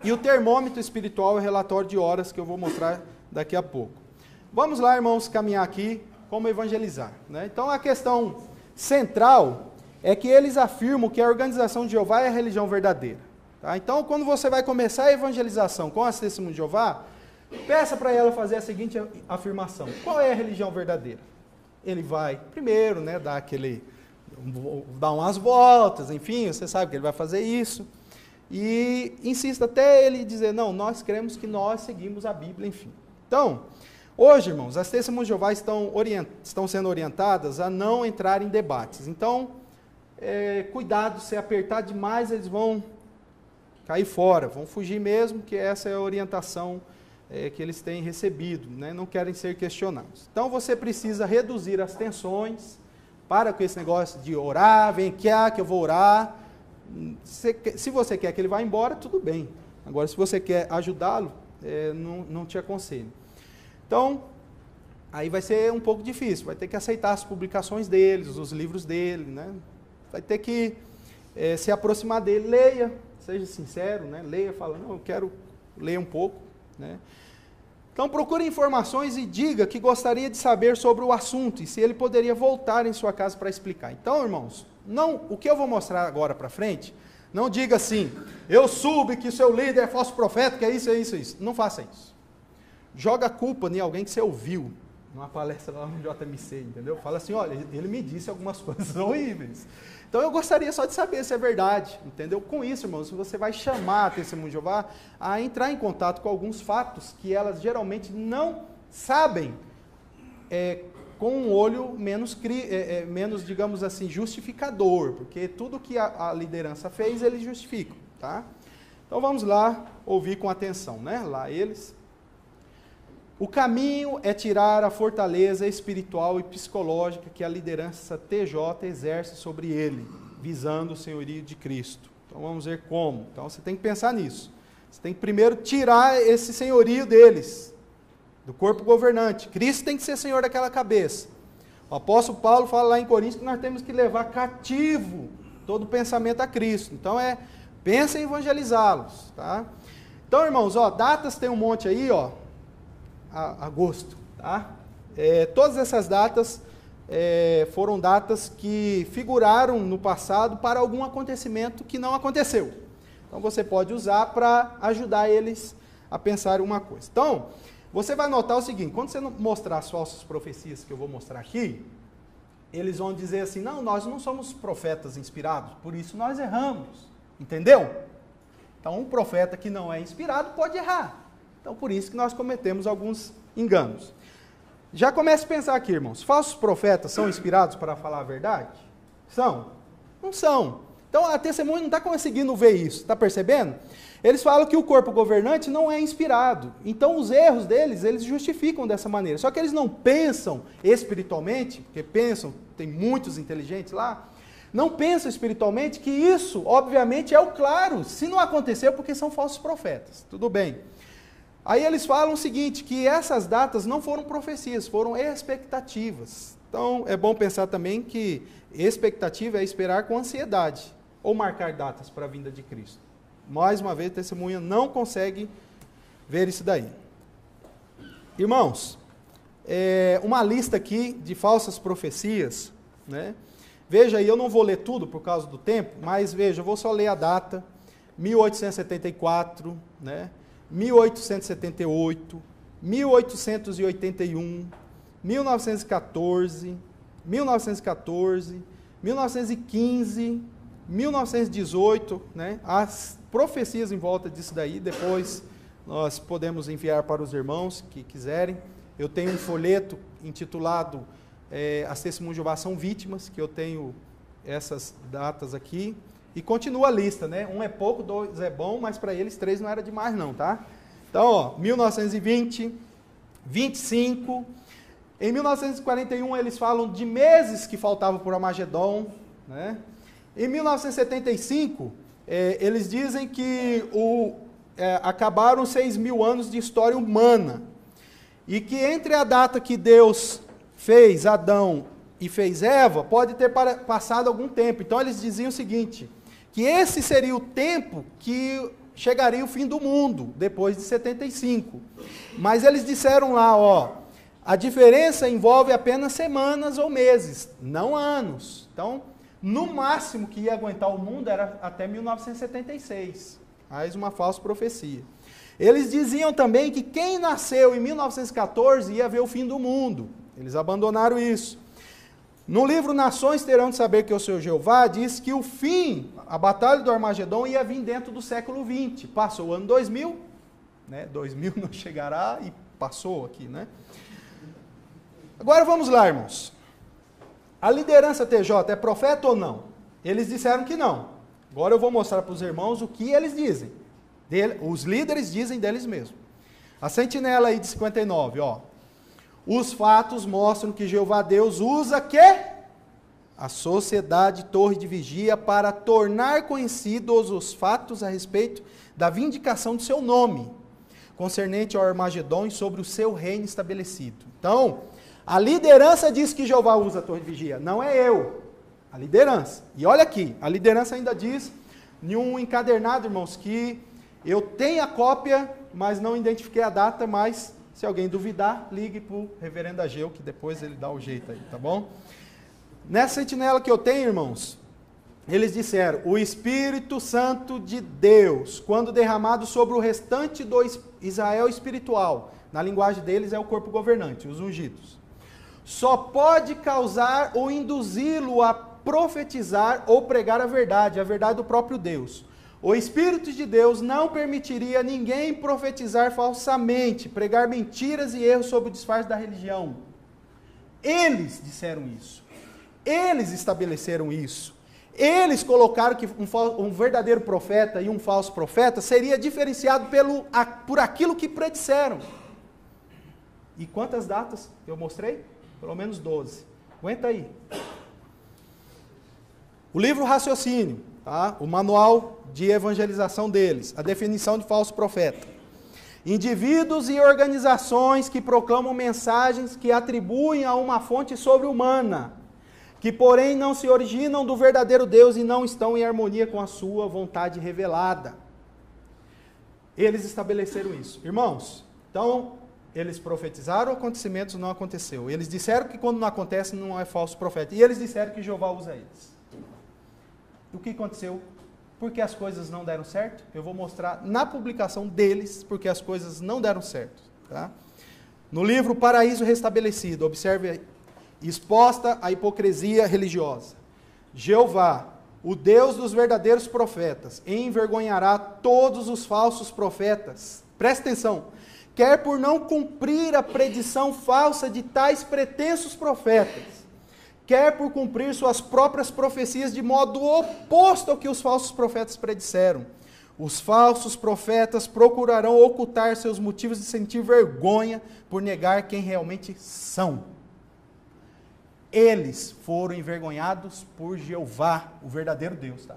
e o termômetro espiritual é o relatório de horas, que eu vou mostrar daqui a pouco. Vamos lá, irmãos, caminhar aqui, como evangelizar. Né? Então, a questão central é que eles afirmam que a organização de Jeová é a religião verdadeira. Tá? Então, quando você vai começar a evangelização com a Testemunha de Jeová, peça para ela fazer a seguinte afirmação. Qual é a religião verdadeira? Ele vai, primeiro, né, dar umas voltas, enfim, você sabe que ele vai fazer isso. E insista até ele dizer, não, nós cremos que nós seguimos a Bíblia, enfim. Então, hoje, irmãos, as Testemunhas de Jeová estão sendo orientadas a não entrar em debates. Então, cuidado, se apertar demais, eles vão cair fora, vão fugir mesmo, que essa é a orientação que eles têm recebido, né? Não querem ser questionados. Então, você precisa reduzir as tensões, para com esse negócio de orar, vem cá que eu vou orar. Se você quer que ele vá embora, tudo bem. Agora, se você quer ajudá-lo, não te aconselho. Então, aí vai ser um pouco difícil, vai ter que aceitar as publicações deles, os livros dele, né? Vai ter que se aproximar dele, leia, seja sincero, né? Leia, fala, não, eu quero ler um pouco, né? Então, procure informações e diga que gostaria de saber sobre o assunto e se ele poderia voltar em sua casa para explicar. Então, irmãos, o que eu vou mostrar agora para frente, não diga assim, eu soube que seu líder é falso profeta, que é isso, é isso, é isso. Não faça isso. Joga a culpa em alguém que você ouviu numa palestra lá no JMC, entendeu? Fala assim, olha, ele me disse algumas coisas horríveis. Então eu gostaria só de saber se é verdade, entendeu? Com isso, irmãos, você vai chamar a Testemunha de Jeová a entrar em contato com alguns fatos que elas geralmente não sabem com um olho menos, digamos assim, justificador, porque tudo que a liderança fez, eles justificam, tá? Então vamos lá ouvir com atenção, né? Lá eles. O caminho é tirar a fortaleza espiritual e psicológica que a liderança TJ exerce sobre ele, visando o senhorio de Cristo. Então vamos ver como. Então você tem que pensar nisso. Você tem que primeiro tirar esse senhorio deles, do corpo governante. Cristo tem que ser senhor daquela cabeça. O apóstolo Paulo fala lá em Coríntios que nós temos que levar cativo todo o pensamento a Cristo. Então pensa em evangelizá-los. Tá? Então, irmãos, datas tem um monte aí, agosto, tá? Todas essas datas foram datas que figuraram no passado para algum acontecimento que não aconteceu. Então você pode usar para ajudar eles a pensar uma coisa. Então, você vai notar o seguinte, quando você mostrar as falsas profecias que eu vou mostrar aqui, eles vão dizer assim, não, nós não somos profetas inspirados, por isso nós erramos, entendeu? Então, um profeta que não é inspirado pode errar. Então, por isso que nós cometemos alguns enganos. Já comece a pensar aqui, irmãos. Falsos profetas são inspirados para falar a verdade? São? Não são. Então, a testemunha não está conseguindo ver isso. Está percebendo? Eles falam que o corpo governante não é inspirado. Então, os erros deles, eles justificam dessa maneira. Só que eles não pensam espiritualmente, porque pensam, tem muitos inteligentes lá, não pensam espiritualmente que isso, obviamente, é o claro. Se não aconteceu, porque são falsos profetas. Tudo bem. Aí eles falam o seguinte, que essas datas não foram profecias, foram expectativas. Então, é bom pensar também que expectativa é esperar com ansiedade, ou marcar datas para a vinda de Cristo. Mais uma vez, a testemunha não consegue ver isso daí. Irmãos, uma lista aqui de falsas profecias, né? Veja aí, eu não vou ler tudo por causa do tempo, mas veja, eu vou só ler a data, 1874, né? 1878, 1881, 1914, 1914, 1915, 1918, né? As profecias em volta disso daí, depois nós podemos enviar para os irmãos que quiserem. Eu tenho um folheto intitulado As Testemunhas de Jeová São Vítimas, que eu tenho essas datas aqui, e continua a lista, né? Um é pouco, dois é bom, mas para eles 3 não era demais não, tá? Então, ó, 1920, 25, em 1941 eles falam de meses que faltavam por Armagedon, né? Em 1975, eles dizem que acabaram 6.000 anos de história humana, e que entre a data que Deus fez Adão e fez Eva, pode ter passado algum tempo. Então eles diziam o seguinte, que esse seria o tempo que chegaria o fim do mundo, depois de 75. Mas eles disseram lá, ó, a diferença envolve apenas semanas ou meses, não anos. Então, no máximo que ia aguentar o mundo era até 1976. Mais uma falsa profecia. Eles diziam também que quem nasceu em 1914 ia ver o fim do mundo. Eles abandonaram isso. No livro Nações Terão de Saber que eu sou Jeová, diz que o fim, a batalha do Armagedon, ia vir dentro do século XX. Passou o ano 2000, né? 2000 não chegará e passou aqui, né? Agora vamos lá, irmãos. A liderança TJ é profeta ou não? Eles disseram que não. Agora eu vou mostrar para os irmãos o que eles dizem. Os líderes dizem deles mesmos. A sentinela aí de 59, ó. Os fatos mostram que Jeová Deus usa que? A sociedade torre de vigia para tornar conhecidos os fatos a respeito da vindicação do seu nome, concernente ao Armagedon e sobre o seu reino estabelecido. Então, a liderança diz que Jeová usa a torre de vigia, não é eu, a liderança. E olha aqui, a liderança ainda diz, em um encadernado, irmãos, que eu tenho a cópia, mas não identifiquei a data, mas se alguém duvidar, ligue para o reverendo Ageu, que depois ele dá o jeito aí, tá bom? Nessa sentinela que eu tenho, irmãos, eles disseram, o Espírito Santo de Deus, quando derramado sobre o restante do Israel espiritual, na linguagem deles é o corpo governante, os ungidos, só pode causar ou induzi-lo a profetizar ou pregar a verdade do próprio Deus. O Espírito de Deus não permitiria ninguém profetizar falsamente, pregar mentiras e erros sob o disfarce da religião. Eles disseram isso. Eles estabeleceram isso. Eles colocaram que um verdadeiro profeta e um falso profeta seria diferenciado por aquilo que predisseram. E quantas datas eu mostrei? Pelo menos 12. Aguenta aí. O livro Raciocínio, tá? O manual de evangelização deles, a definição de falso profeta. Indivíduos e organizações que proclamam mensagens que atribuem a uma fonte sobre-humana, que porém não se originam do verdadeiro Deus e não estão em harmonia com a sua vontade revelada. Eles estabeleceram isso. Irmãos, então, eles profetizaram acontecimentos, não aconteceu. Eles disseram que quando não acontece, não é falso profeta. E eles disseram que Jeová usa eles. O que aconteceu? Porque as coisas não deram certo? Eu vou mostrar na publicação deles porque as coisas não deram certo. Tá? No livro Paraíso Restabelecido, observe exposta a hipocrisia religiosa. Jeová, o Deus dos verdadeiros profetas, envergonhará todos os falsos profetas. Presta atenção. Quer por não cumprir a predição falsa de tais pretensos profetas, quer por cumprir suas próprias profecias de modo oposto ao que os falsos profetas predisseram. Os falsos profetas procurarão ocultar seus motivos de sentir vergonha por negar quem realmente são. Eles foram envergonhados por Jeová, o verdadeiro Deus, tá?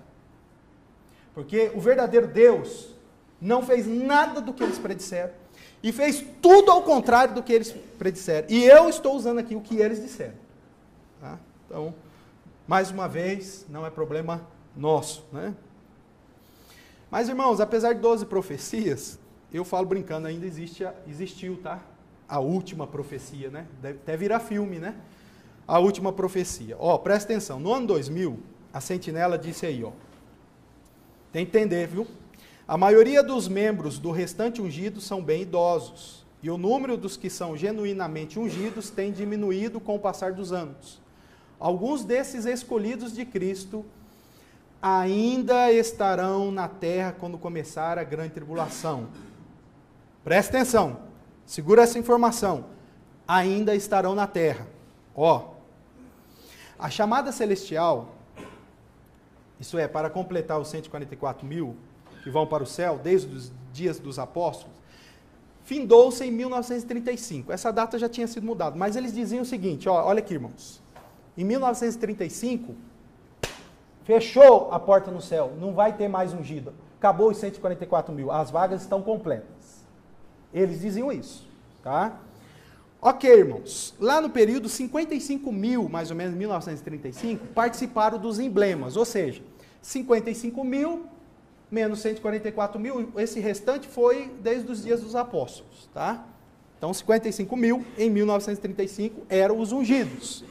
Porque o verdadeiro Deus não fez nada do que eles predisseram e fez tudo ao contrário do que eles predisseram. E eu estou usando aqui o que eles disseram. Tá? Então, mais uma vez, não é problema nosso, né? Mas, irmãos, apesar de 12 profecias, eu falo brincando, ainda existiu, tá? A última profecia, né? Deve até virar filme, né? A última profecia. Ó, presta atenção, no ano 2000, a sentinela disse aí, ó. Tem que entender, viu? A maioria dos membros do restante ungido são bem idosos, e o número dos que são genuinamente ungidos tem diminuído com o passar dos anos. Alguns desses escolhidos de Cristo ainda estarão na terra quando começar a grande tribulação. Presta atenção, segura essa informação. Ainda estarão na terra. Ó, a chamada celestial, isso é, para completar os 144 mil que vão para o céu, desde os dias dos apóstolos, findou-se em 1935. Essa data já tinha sido mudada, mas eles diziam o seguinte, ó, olha aqui, irmãos. Em 1935, fechou a porta no céu, não vai ter mais ungido. Acabou os 144 mil, as vagas estão completas. Eles diziam isso, tá? Ok, irmãos, lá no período, 55 mil, mais ou menos, 1935, participaram dos emblemas, ou seja, 55 mil menos 144 mil, esse restante foi desde os dias dos apóstolos, tá? Então, 55 mil em 1935 eram os ungidos.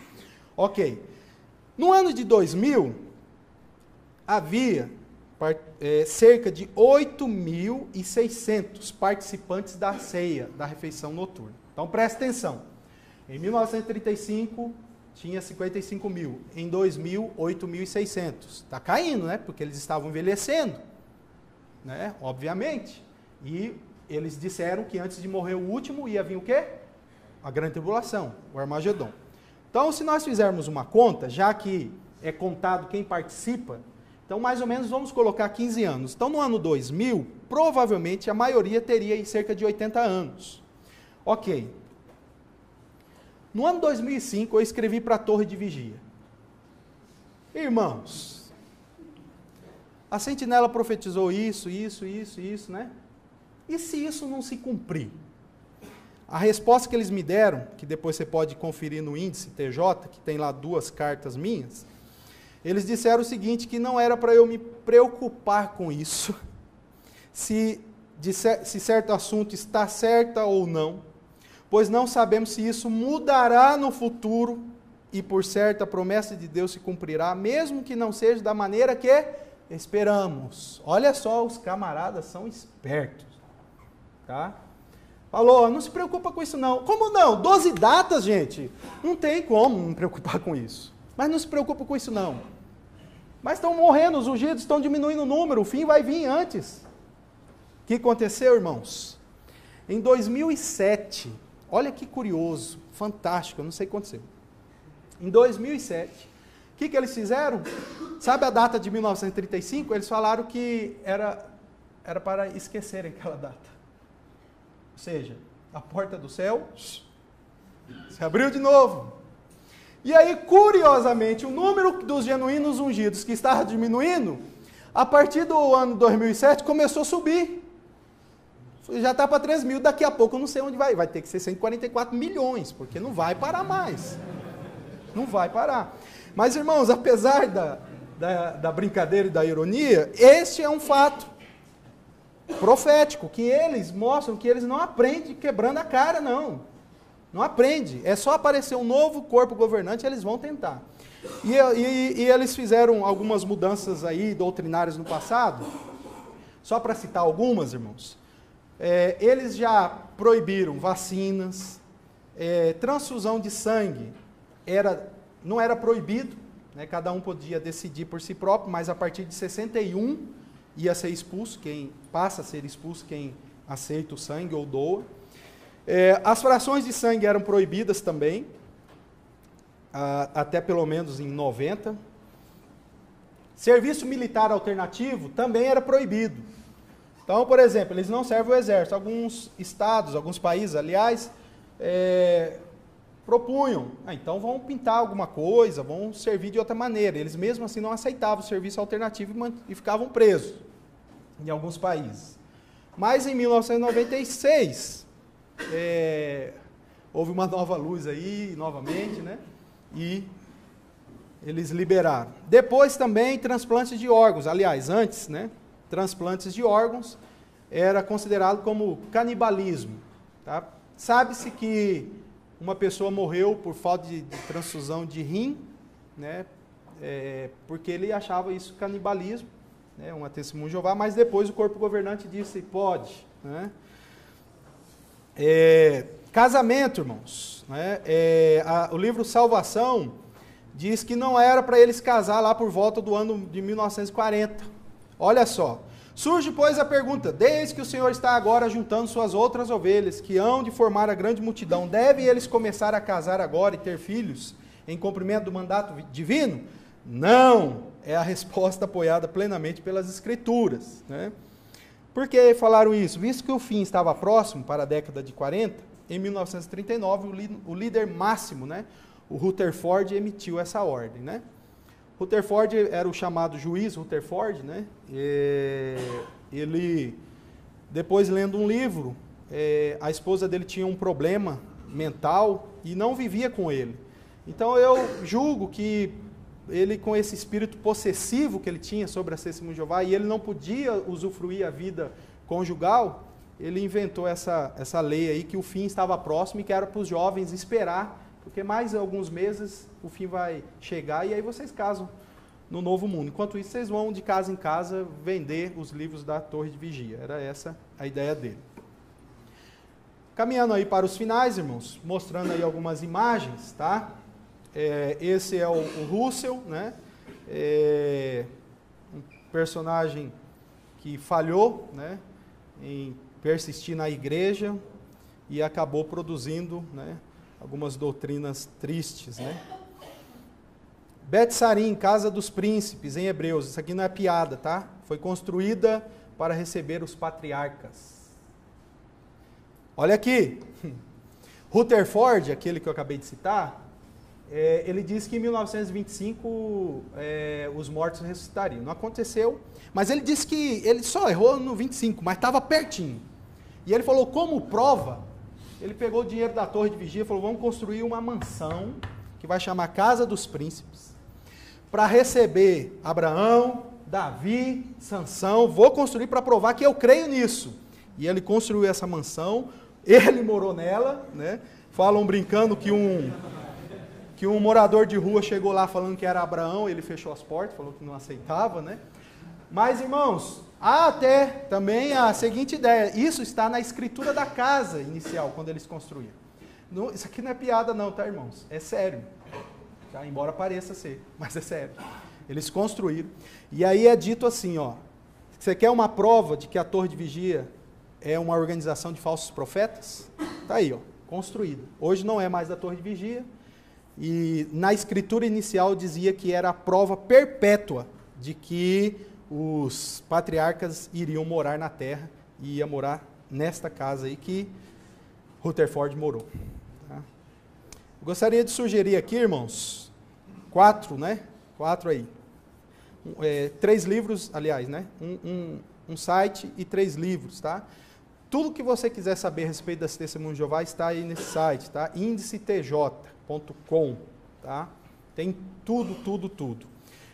Ok. No ano de 2000, havia cerca de 8.600 participantes da ceia, da refeição noturna. Então, presta atenção. Em 1935, tinha 55 mil. Em 2000, 8.600. Está caindo, né? Porque eles estavam envelhecendo, né? Obviamente. E eles disseram que antes de morrer o último, ia vir o quê? A grande tribulação, o Armagedon. Então, se nós fizermos uma conta, já que é contado quem participa, então mais ou menos vamos colocar 15 anos. Então, no ano 2000, provavelmente a maioria teria aí cerca de 80 anos. Ok. No ano 2005, eu escrevi para a Torre de Vigia. Irmãos, a sentinela profetizou isso, né? E se isso não se cumprir? A resposta que eles me deram, que depois você pode conferir no índice TJ, que tem lá 2 cartas minhas, eles disseram o seguinte, que não era para eu me preocupar com isso, se certo assunto está certa ou não, pois não sabemos se isso mudará no futuro e, por certo, a promessa de Deus se cumprirá, mesmo que não seja da maneira que esperamos. Olha só, os camaradas são espertos. Tá? Falou, não se preocupa com isso não. Como não? 12 datas, gente. Não tem como não preocupar com isso. Mas não se preocupa com isso não. Mas estão morrendo, os ungidos estão diminuindo o número, o fim vai vir antes. O que aconteceu, irmãos? Em 2007, olha que curioso, fantástico, eu não sei o que aconteceu. Em 2007, o que eles fizeram? Sabe a data de 1935? Eles falaram que era para esquecerem aquela data. Ou seja, a porta do céu se abriu de novo. E aí, curiosamente, o número dos genuínos ungidos que estava diminuindo, a partir do ano 2007, começou a subir. Já está para 3 mil, daqui a pouco eu não sei onde vai. Vai ter que ser 144 milhões, porque não vai parar mais. Não vai parar. Mas, irmãos, apesar da brincadeira e da ironia, este é um fato profético, que eles mostram que eles não aprendem quebrando a cara, não. Não aprende. É só aparecer um novo corpo governante, eles vão tentar. E eles fizeram algumas mudanças aí doutrinárias no passado, só para citar algumas, irmãos. Eles já proibiram vacinas, transfusão de sangue não era proibido, né? Cada um podia decidir por si próprio, mas a partir de 61 ia ser expulso, quem passa a ser expulso, quem aceita o sangue ou doa. As frações de sangue eram proibidas também, até pelo menos em 90. Serviço militar alternativo também era proibido. Então, por exemplo, eles não servem o exército. Alguns estados, alguns países, aliás, propunham, então vão pintar alguma coisa, vão servir de outra maneira. Eles mesmo assim não aceitavam o serviço alternativo e ficavam presos em alguns países. Mas em 1996, houve uma nova luz aí, novamente, né? E Eles liberaram. Depois também transplantes de órgãos. Aliás, antes, né? Transplantes de órgãos era considerado como canibalismo. Tá? Sabe-se que uma pessoa morreu por falta de transfusão de rim, né? Porque ele achava isso canibalismo, né? Uma testemunha de Jeová, mas depois o corpo governante disse, pode. Né? Casamento, irmãos. Né? O livro Salvação diz que não era para eles casar lá por volta do ano de 1940. Olha só. Surge, pois, a pergunta, desde que o Senhor está agora juntando suas outras ovelhas, que hão de formar a grande multidão, devem eles começar a casar agora e ter filhos, em cumprimento do mandato divino? Não, é a resposta apoiada plenamente pelas Escrituras. Né? Por que falaram isso? Visto que o fim estava próximo, para a década de 40, em 1939, o líder máximo, né, o Rutherford, emitiu essa ordem. Né? Rutherford era o chamado juiz Rutherford, né? Ele, depois lendo um livro, a esposa dele tinha um problema mental e não vivia com ele. Então eu julgo que ele, com esse espírito possessivo que ele tinha sobre a testemunha de Jeová, e ele não podia usufruir a vida conjugal, ele inventou essa lei aí que o fim estava próximo e que era para os jovens esperar, porque mais alguns meses o fim vai chegar e aí vocês casam no novo mundo. Enquanto isso, vocês vão de casa em casa vender os livros da Torre de Vigia. Era essa a ideia dele. Caminhando aí para os finais, irmãos, mostrando aí algumas imagens, tá? Esse é o Russell, né? Um personagem que falhou, né, em persistir na igreja e acabou produzindo, né, algumas doutrinas tristes, né? Bet Sarim, Casa dos Príncipes, em Hebreus. Isso aqui não é piada, tá? Foi construída para receber os patriarcas. Olha aqui. Rutherford, aquele que eu acabei de citar, ele disse que em 1925 os mortos ressuscitariam. Não aconteceu, mas ele disse que ele só errou no 25, mas estava pertinho. E ele falou, como prova, ele pegou o dinheiro da Torre de Vigia e falou, vamos construir uma mansão, que vai chamar Casa dos Príncipes, para receber Abraão, Davi, Sansão, vou construir para provar que eu creio nisso. E ele construiu essa mansão, ele morou nela, né? Falam brincando que um morador de rua chegou lá falando que era Abraão, ele fechou as portas, falou que não aceitava, né? Mas, irmãos, há até também a seguinte ideia, isso está na escritura da casa inicial, quando eles construíram. Isso aqui não é piada não, tá, irmãos? É sério. Tá? Embora pareça ser, mas é sério. Eles construíram. E aí é dito assim, ó, você quer uma prova de que a Torre de Vigia é uma organização de falsos profetas? Tá aí, ó, construída. Hoje não é mais da Torre de Vigia, e na escritura inicial dizia que era a prova perpétua de que os patriarcas iriam morar na terra e ia morar nesta casa aí que Rutherford morou. Tá? Gostaria de sugerir aqui, irmãos, 4, né? 4 aí. 3 livros, aliás, né? Um site e 3 livros, tá? Tudo que você quiser saber a respeito das testemunhas de Jeová está aí nesse site, tá? indicetj.com, tá? Tem tudo.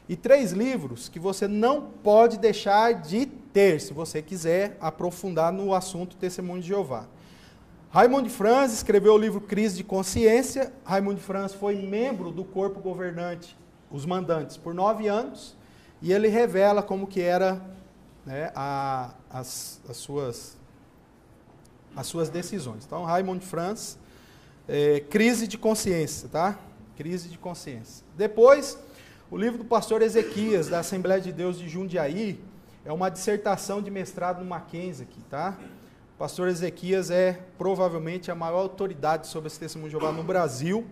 E 3 livros que você não pode deixar de ter, se você quiser aprofundar no assunto Testemunho de Jeová. Raymond Franz escreveu o livro Crise de Consciência. Raymond Franz foi membro do corpo governante, os mandantes, por 9 anos, e ele revela como que era, né, as suas decisões. Então, Raymond Franz, Crise de Consciência, tá? Crise de Consciência. Depois, o livro do pastor Ezequias, da Assembleia de Deus de Jundiaí, é uma dissertação de mestrado no Mackenzie aqui, tá? O pastor Ezequias é provavelmente a maior autoridade sobre esse testemunho de Jeová no Brasil,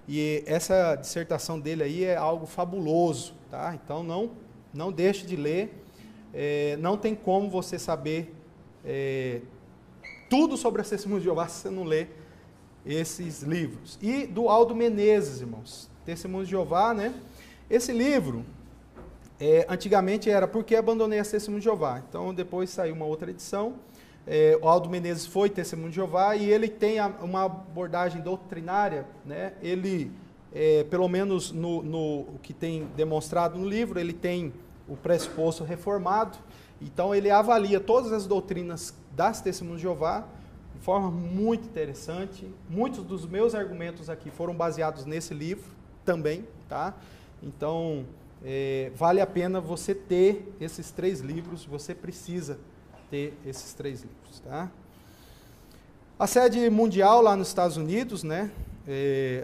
e essa dissertação dele aí é algo fabuloso, tá? Então não deixe de ler, não tem como você saber tudo sobre esse testemunho de Jeová se você não ler esses livros. E do Aldo Menezes, irmãos, Testemunho de Jeová, né? Esse livro, antigamente era Por que abandonei as Testemunhas de Jeová? Então, depois saiu uma outra edição. O Aldo Menezes foi Testemunho de Jeová e ele tem uma abordagem doutrinária, né? Ele pelo menos no que tem demonstrado no livro, ele tem o pressuposto reformado, então ele avalia todas as doutrinas das Testemunhas de Jeová de forma muito interessante. Muitos dos meus argumentos aqui foram baseados nesse livro também, tá? Então, vale a pena você ter esses 3 livros, você precisa ter esses 3 livros, tá? A sede mundial lá nos Estados Unidos, né?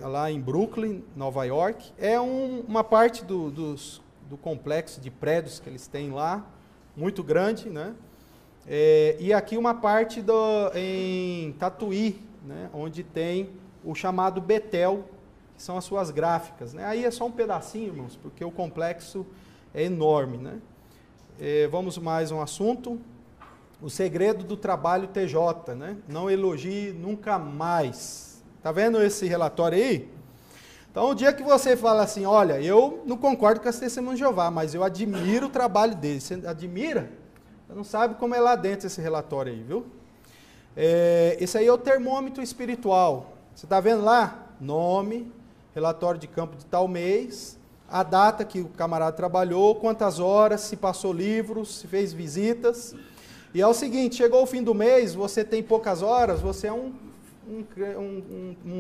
Lá em Brooklyn, Nova York, é uma parte do complexo de prédios que eles têm lá, muito grande, né? E aqui uma parte em Tatuí, né? Onde tem o chamado Betel, que são as suas gráficas, né? Aí é só um pedacinho, irmãos, porque o complexo é enorme, né? Vamos mais um assunto. O segredo do trabalho TJ, né? Não elogie nunca mais. Tá vendo esse relatório aí? Então, o dia que você fala assim, olha, eu não concordo com as Testemunhas de Jeová, mas eu admiro o trabalho deles. Você admira? Você não sabe como é lá dentro esse relatório aí, viu? Esse aí é o termômetro espiritual. Você está vendo lá? Nome, relatório de campo de tal mês, a data que o camarada trabalhou, quantas horas, se passou livros, se fez visitas. E é o seguinte, chegou o fim do mês, você tem poucas horas, você é um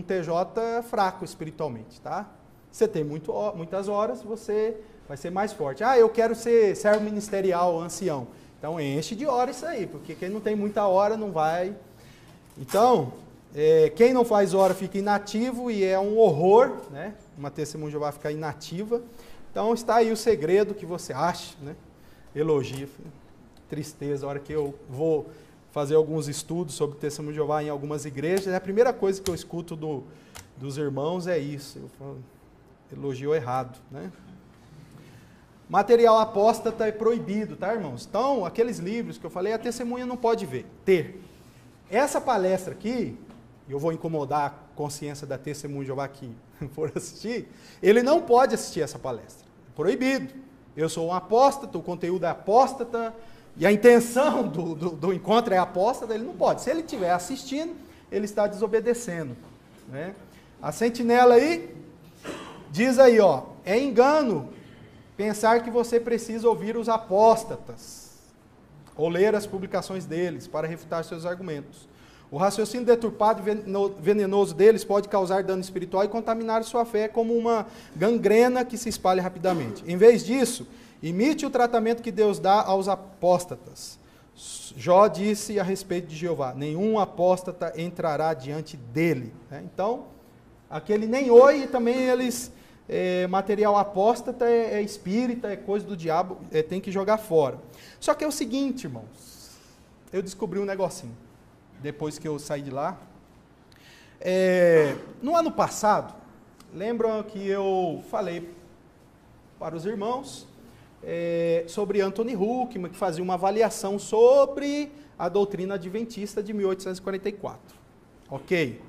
TJ fraco espiritualmente, tá? Você tem muitas horas, você vai ser mais forte. Eu quero ser servo ministerial, ancião. Então enche de hora isso aí, porque quem não tem muita hora não vai. Então, quem não faz hora fica inativo e é um horror, né? Uma testemunha de Jeová ficar inativa. Então está aí o segredo que você acha, né? Elogio. Tristeza, a hora que eu vou fazer alguns estudos sobre testemunho de Jeová em algumas igrejas, a primeira coisa que eu escuto dos irmãos é isso. Eu falo, elogio errado, né? Material apóstata é proibido, tá, irmãos? Então, aqueles livros que eu falei, a testemunha não pode ter. Essa palestra aqui, eu vou incomodar a consciência da testemunha de Jeová que for assistir, ele não pode assistir essa palestra. Proibido. Eu sou um apóstata, o conteúdo é apóstata, e a intenção do encontro é apóstata, ele não pode. Se ele estiver assistindo, ele está desobedecendo, né? A sentinela aí, diz aí, ó, é engano pensar que você precisa ouvir os apóstatas, ou ler as publicações deles para refutar seus argumentos. O raciocínio deturpado e venenoso deles pode causar dano espiritual e contaminar sua fé como uma gangrena que se espalha rapidamente. Em vez disso, imite o tratamento que Deus dá aos apóstatas. Jó disse a respeito de Jeová, nenhum apóstata entrará diante dele. Então, aquele nem oi, e também eles, material apóstata é espírita, é coisa do diabo, tem que jogar fora. Só que é o seguinte, irmãos, eu descobri um negocinho, depois que eu saí de lá. No ano passado, lembram que eu falei para os irmãos sobre Anthony Huckman, que fazia uma avaliação sobre a doutrina adventista de 1844. Ok?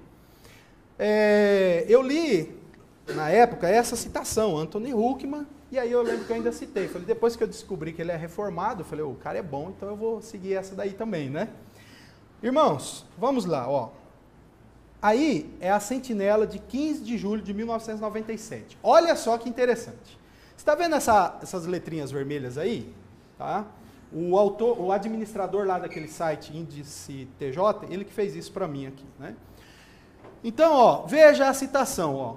Eu li, na época, essa citação, Anthony Huckman, e aí eu lembro que eu ainda citei. Falei, depois que eu descobri que ele é reformado, eu falei, o cara é bom, então eu vou seguir essa daí também, né? Irmãos, vamos lá, ó. Aí é a sentinela de 15 de julho de 1997. Olha só que interessante. Está vendo essas letrinhas vermelhas aí? Tá? O administrador lá daquele site Índice TJ, ele que fez isso para mim aqui, né? Então, ó, veja a citação, ó.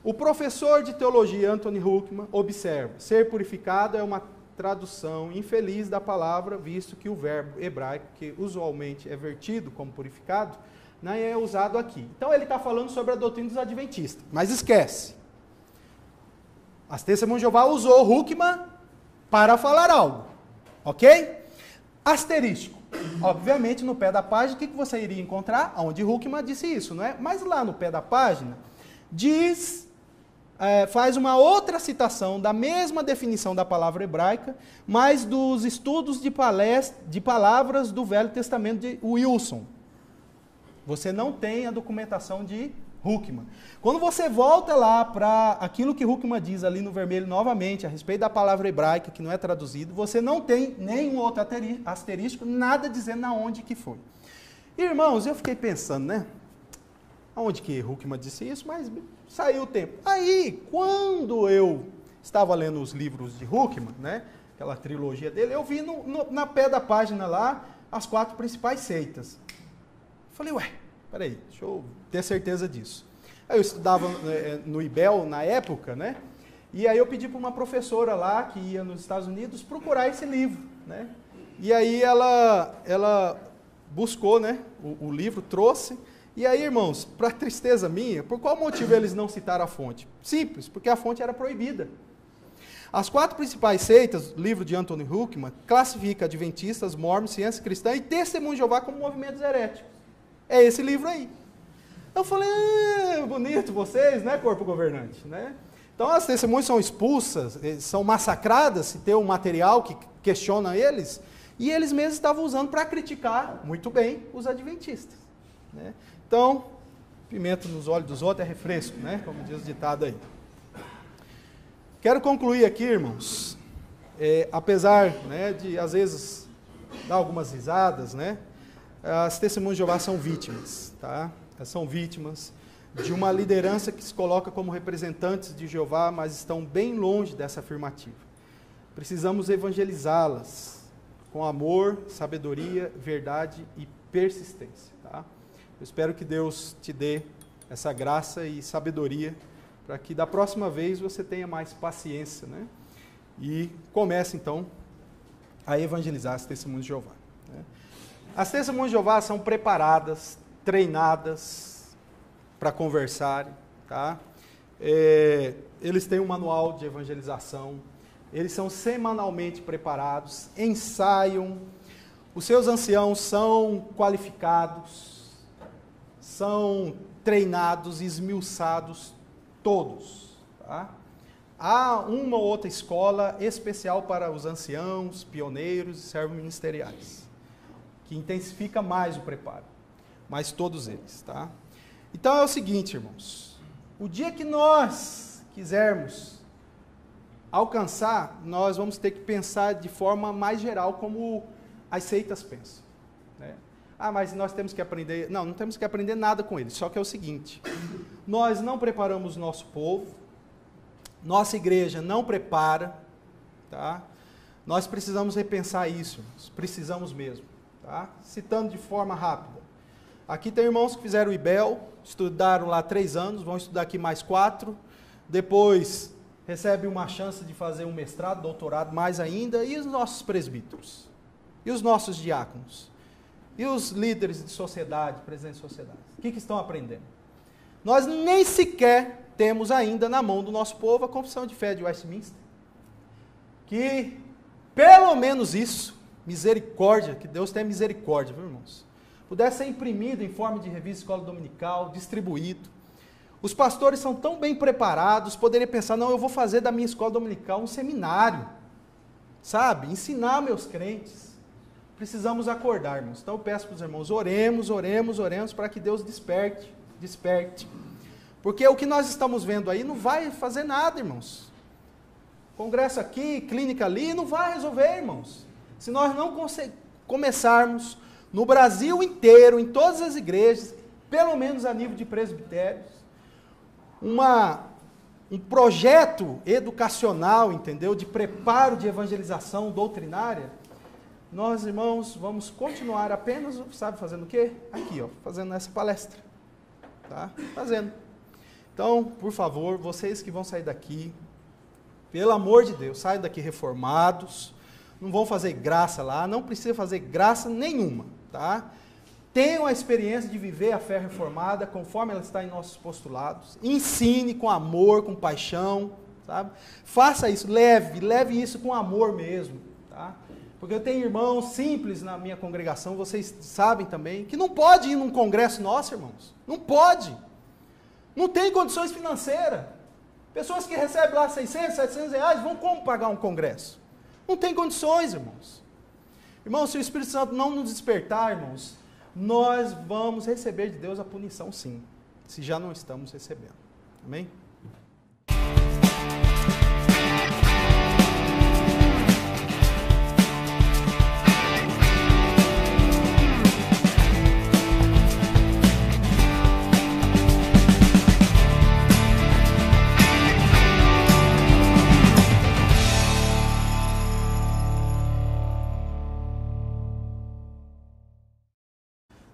O professor de teologia Anthony Huckman observa: ser purificado é uma tradução infeliz da palavra, visto que o verbo hebraico, que usualmente é vertido como purificado, não é usado aqui. Então ele está falando sobre a doutrina dos adventistas, mas esquece. As Testemunhas de Jeová usou Huckman para falar algo, ok? Asterístico. Obviamente, no pé da página, o que você iria encontrar? Onde Huckman disse isso, não é? Mas lá no pé da página, faz uma outra citação da mesma definição da palavra hebraica, mas dos estudos de palavras do Velho Testamento de Wilson. Você não tem a documentação de Huckman. Quando você volta lá para aquilo que Huckman diz ali no vermelho novamente, a respeito da palavra hebraica, que não é traduzido, você não tem nenhum outro asterístico, nada dizendo aonde que foi. Irmãos, eu fiquei pensando, né? Aonde que Huckman disse isso, mas saiu o tempo. Aí, quando eu estava lendo os livros de Huckman, né, aquela trilogia dele, eu vi na pé da página lá as 4 principais seitas. Falei, ué, peraí, deixa eu ter certeza disso. Aí eu estudava no IBEL na época, né? E aí eu pedi para uma professora lá, que ia nos Estados Unidos, procurar esse livro, né? E aí ela buscou, né, o livro, trouxe. E aí, irmãos, para tristeza minha, por qual motivo eles não citaram a fonte? Simples, porque a fonte era proibida. As 4 principais seitas, livro de Anthony Huckman, classifica adventistas, mormons, ciência cristã e testemunho de Jeová como movimentos heréticos. É esse livro aí. Eu falei, bonito vocês, né, corpo governante, né? Então as testemunhas são expulsas, são massacradas se tem um material que questiona eles, e eles mesmos estavam usando para criticar, muito bem, os adventistas, né? Então, pimenta nos olhos dos outros é refresco, né? Como diz o ditado aí. Quero concluir aqui, irmãos, apesar, né, de às vezes dar algumas risadas, né? As testemunhas de Jeová são vítimas, tá? Elas são vítimas de uma liderança que se coloca como representantes de Jeová, mas estão bem longe dessa afirmativa. Precisamos evangelizá-las com amor, sabedoria, verdade e persistência, tá? Eu espero que Deus te dê essa graça e sabedoria para que da próxima vez você tenha mais paciência, né? E comece então a evangelizar as testemunhas de Jeová, né? As testemunhas de Jeová são preparadas, treinadas para conversarem, tá? Eles têm um manual de evangelização, eles são semanalmente preparados, ensaiam, os seus anciãos são qualificados, são treinados, esmiuçados, todos, tá? Há uma ou outra escola especial para os anciãos, pioneiros e servos ministeriais, que intensifica mais o preparo, mas todos eles, tá? Então é o seguinte, irmãos, o dia que nós quisermos alcançar, nós vamos ter que pensar de forma mais geral como as seitas pensam, né? Mas nós temos que aprender. Não, não temos que aprender nada com eles, só que é o seguinte, nós não preparamos o nosso povo, nossa igreja não prepara, tá? Nós precisamos repensar isso, irmãos, precisamos mesmo, tá? Citando de forma rápida, aqui tem irmãos que fizeram o IBEL, estudaram lá 3 anos, vão estudar aqui mais 4, depois recebem uma chance de fazer um mestrado, doutorado, mais ainda, e os nossos presbíteros? E os nossos diáconos? E os líderes de sociedade, presidentes de sociedade? O que estão aprendendo? Nós nem sequer temos ainda na mão do nosso povo a Confissão de Fé de Westminster, que pelo menos isso, misericórdia, que Deus tenha misericórdia, viu, irmãos? Pudesse ser imprimido em forma de revista escola dominical, distribuído. Os pastores são tão bem preparados, poderiam pensar, não, eu vou fazer da minha escola dominical um seminário, sabe? Ensinar meus crentes. Precisamos acordar, irmãos. Então eu peço para os irmãos, oremos para que Deus desperte. Porque o que nós estamos vendo aí não vai fazer nada, irmãos. Congresso aqui, clínica ali, não vai resolver, irmãos. Se nós não começarmos no Brasil inteiro, em todas as igrejas, pelo menos a nível de presbitérios, um projeto educacional, entendeu? De preparo de evangelização doutrinária, nós, irmãos, vamos continuar apenas, sabe, fazendo o quê? Aqui, ó, fazendo essa palestra, tá? Fazendo. Então, por favor, vocês que vão sair daqui, pelo amor de Deus, saiam daqui reformados, não vão fazer graça lá, não precisa fazer graça nenhuma, tá? Tenham a experiência de viver a fé reformada, conforme ela está em nossos postulados, ensine com amor, com paixão, sabe? Faça isso, leve isso com amor mesmo, tá? Porque eu tenho irmãos simples na minha congregação, vocês sabem também, que não pode ir num congresso nosso, irmãos. Não pode. Não tem condições financeiras. Pessoas que recebem lá 600, 700 reais, vão como pagar um congresso? Não tem condições, irmãos. Irmãos, se o Espírito Santo não nos despertar, irmãos, nós vamos receber de Deus a punição, sim. Se já não estamos recebendo. Amém?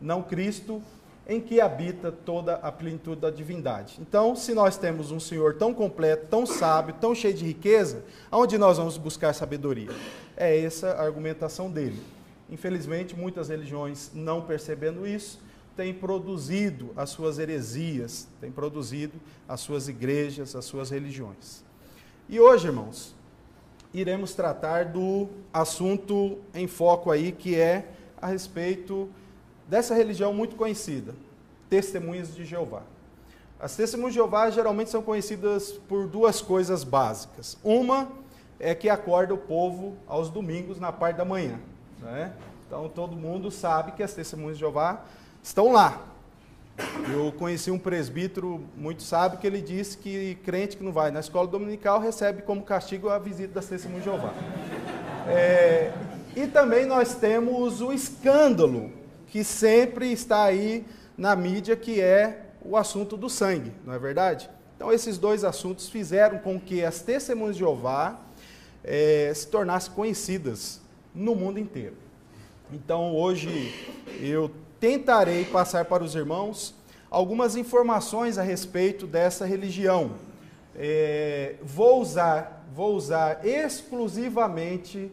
não Cristo, em que habita toda a plenitude da divindade. Então, se nós temos um Senhor tão completo, tão sábio, tão cheio de riqueza, aonde nós vamos buscar sabedoria? É essa a argumentação dele. Infelizmente, muitas religiões, não percebendo isso, têm produzido as suas heresias, têm produzido as suas igrejas, as suas religiões. E hoje, irmãos, iremos tratar do assunto em foco aí, que é a respeito dessa religião muito conhecida, Testemunhas de Jeová. As Testemunhas de Jeová geralmente são conhecidas por duas coisas básicas. Uma é que acorda o povo aos domingos na parte da manhã, né? Então todo mundo sabe que as Testemunhas de Jeová estão lá. Eu conheci um presbítero muito sábio que ele disse que crente que não vai na escola dominical recebe como castigo a visita das Testemunhas de Jeová. E também nós temos o escândalo que sempre está aí na mídia, que é o assunto do sangue, não é verdade? Então esses dois assuntos fizeram com que as Testemunhas de Jeová se tornassem conhecidas no mundo inteiro. Então hoje eu tentarei passar para os irmãos algumas informações a respeito dessa religião. Vou usar exclusivamente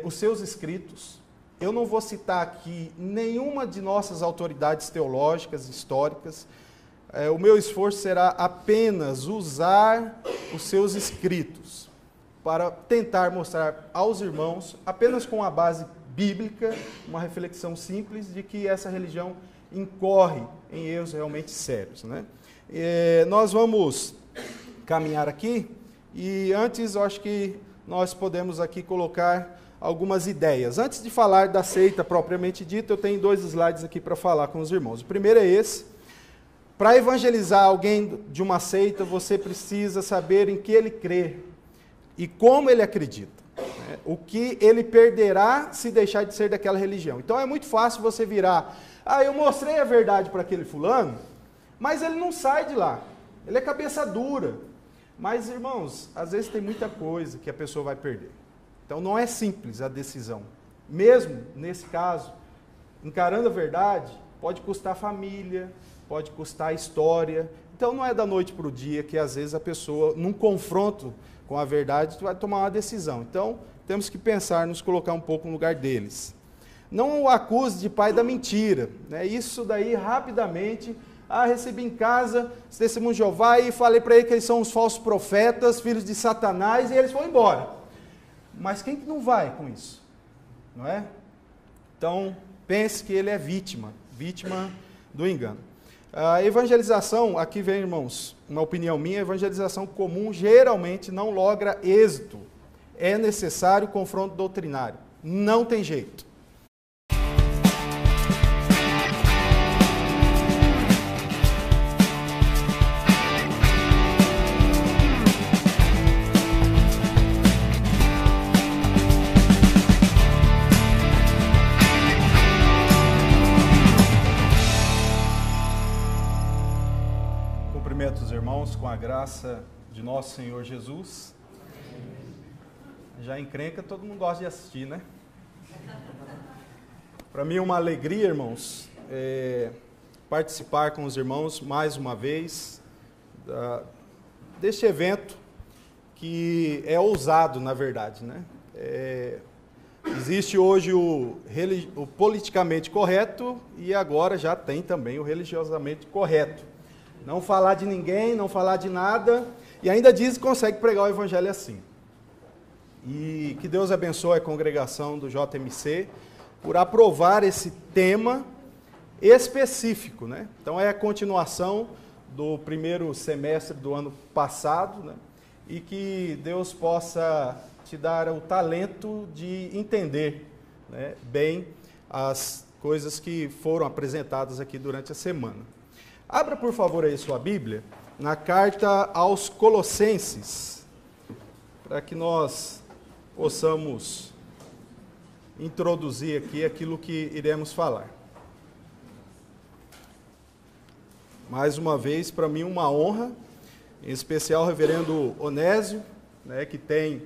os seus escritos. Eu não vou citar aqui nenhuma de nossas autoridades teológicas, históricas. O meu esforço será apenas usar os seus escritos para tentar mostrar aos irmãos, apenas com a base bíblica, uma reflexão simples de que essa religião incorre em erros realmente sérios, né? Nós vamos caminhar aqui e antes eu acho que nós podemos aqui colocar algumas ideias. Antes de falar da seita propriamente dita, eu tenho 2 slides aqui para falar com os irmãos. O primeiro é esse. Para evangelizar alguém de uma seita, você precisa saber em que ele crê e como ele acredita. O que ele perderá se deixar de ser daquela religião. Então é muito fácil você virar, eu mostrei a verdade para aquele fulano, mas ele não sai de lá. Ele é cabeça dura. Mas, irmãos, às vezes tem muita coisa que a pessoa vai perder. Então não é simples a decisão. Mesmo nesse caso, encarando a verdade, pode custar família, pode custar história. Então não é da noite para o dia que às vezes a pessoa, num confronto com a verdade, vai tomar uma decisão. Então temos que pensar, nos colocar um pouco no lugar deles. Não o acuse de pai da mentira, né? Isso daí rapidamente, recebi em casa os Testemunhos de Jeová e falei para ele que eles são os falsos profetas, filhos de Satanás, e eles foram embora. Mas quem que não vai com isso? Não é? Então, pense que ele é vítima do engano. A evangelização, aqui vem, irmãos, uma opinião minha, a evangelização comum geralmente não logra êxito. É necessário confronto doutrinário. Não tem jeito. Cumprimento os irmãos com a graça de nosso Senhor Jesus. Já encrenca, todo mundo gosta de assistir, né? Para mim é uma alegria, irmãos, participar com os irmãos mais uma vez deste evento que é ousado, na verdade, né? Existe hoje o politicamente correto e agora já tem também o religiosamente correto. Não falar de ninguém, não falar de nada, e ainda diz que consegue pregar o evangelho assim. E que Deus abençoe a congregação do JMC por aprovar esse tema específico, né? Então é a continuação do primeiro semestre do ano passado, né? E que Deus possa te dar o talento de entender, né, bem as coisas que foram apresentadas aqui durante a semana. Abra, por favor, aí sua Bíblia, na carta aos Colossenses, para que nós possamos introduzir aqui aquilo que iremos falar. Mais uma vez, para mim, uma honra, em especial o reverendo Onésio, né, que tem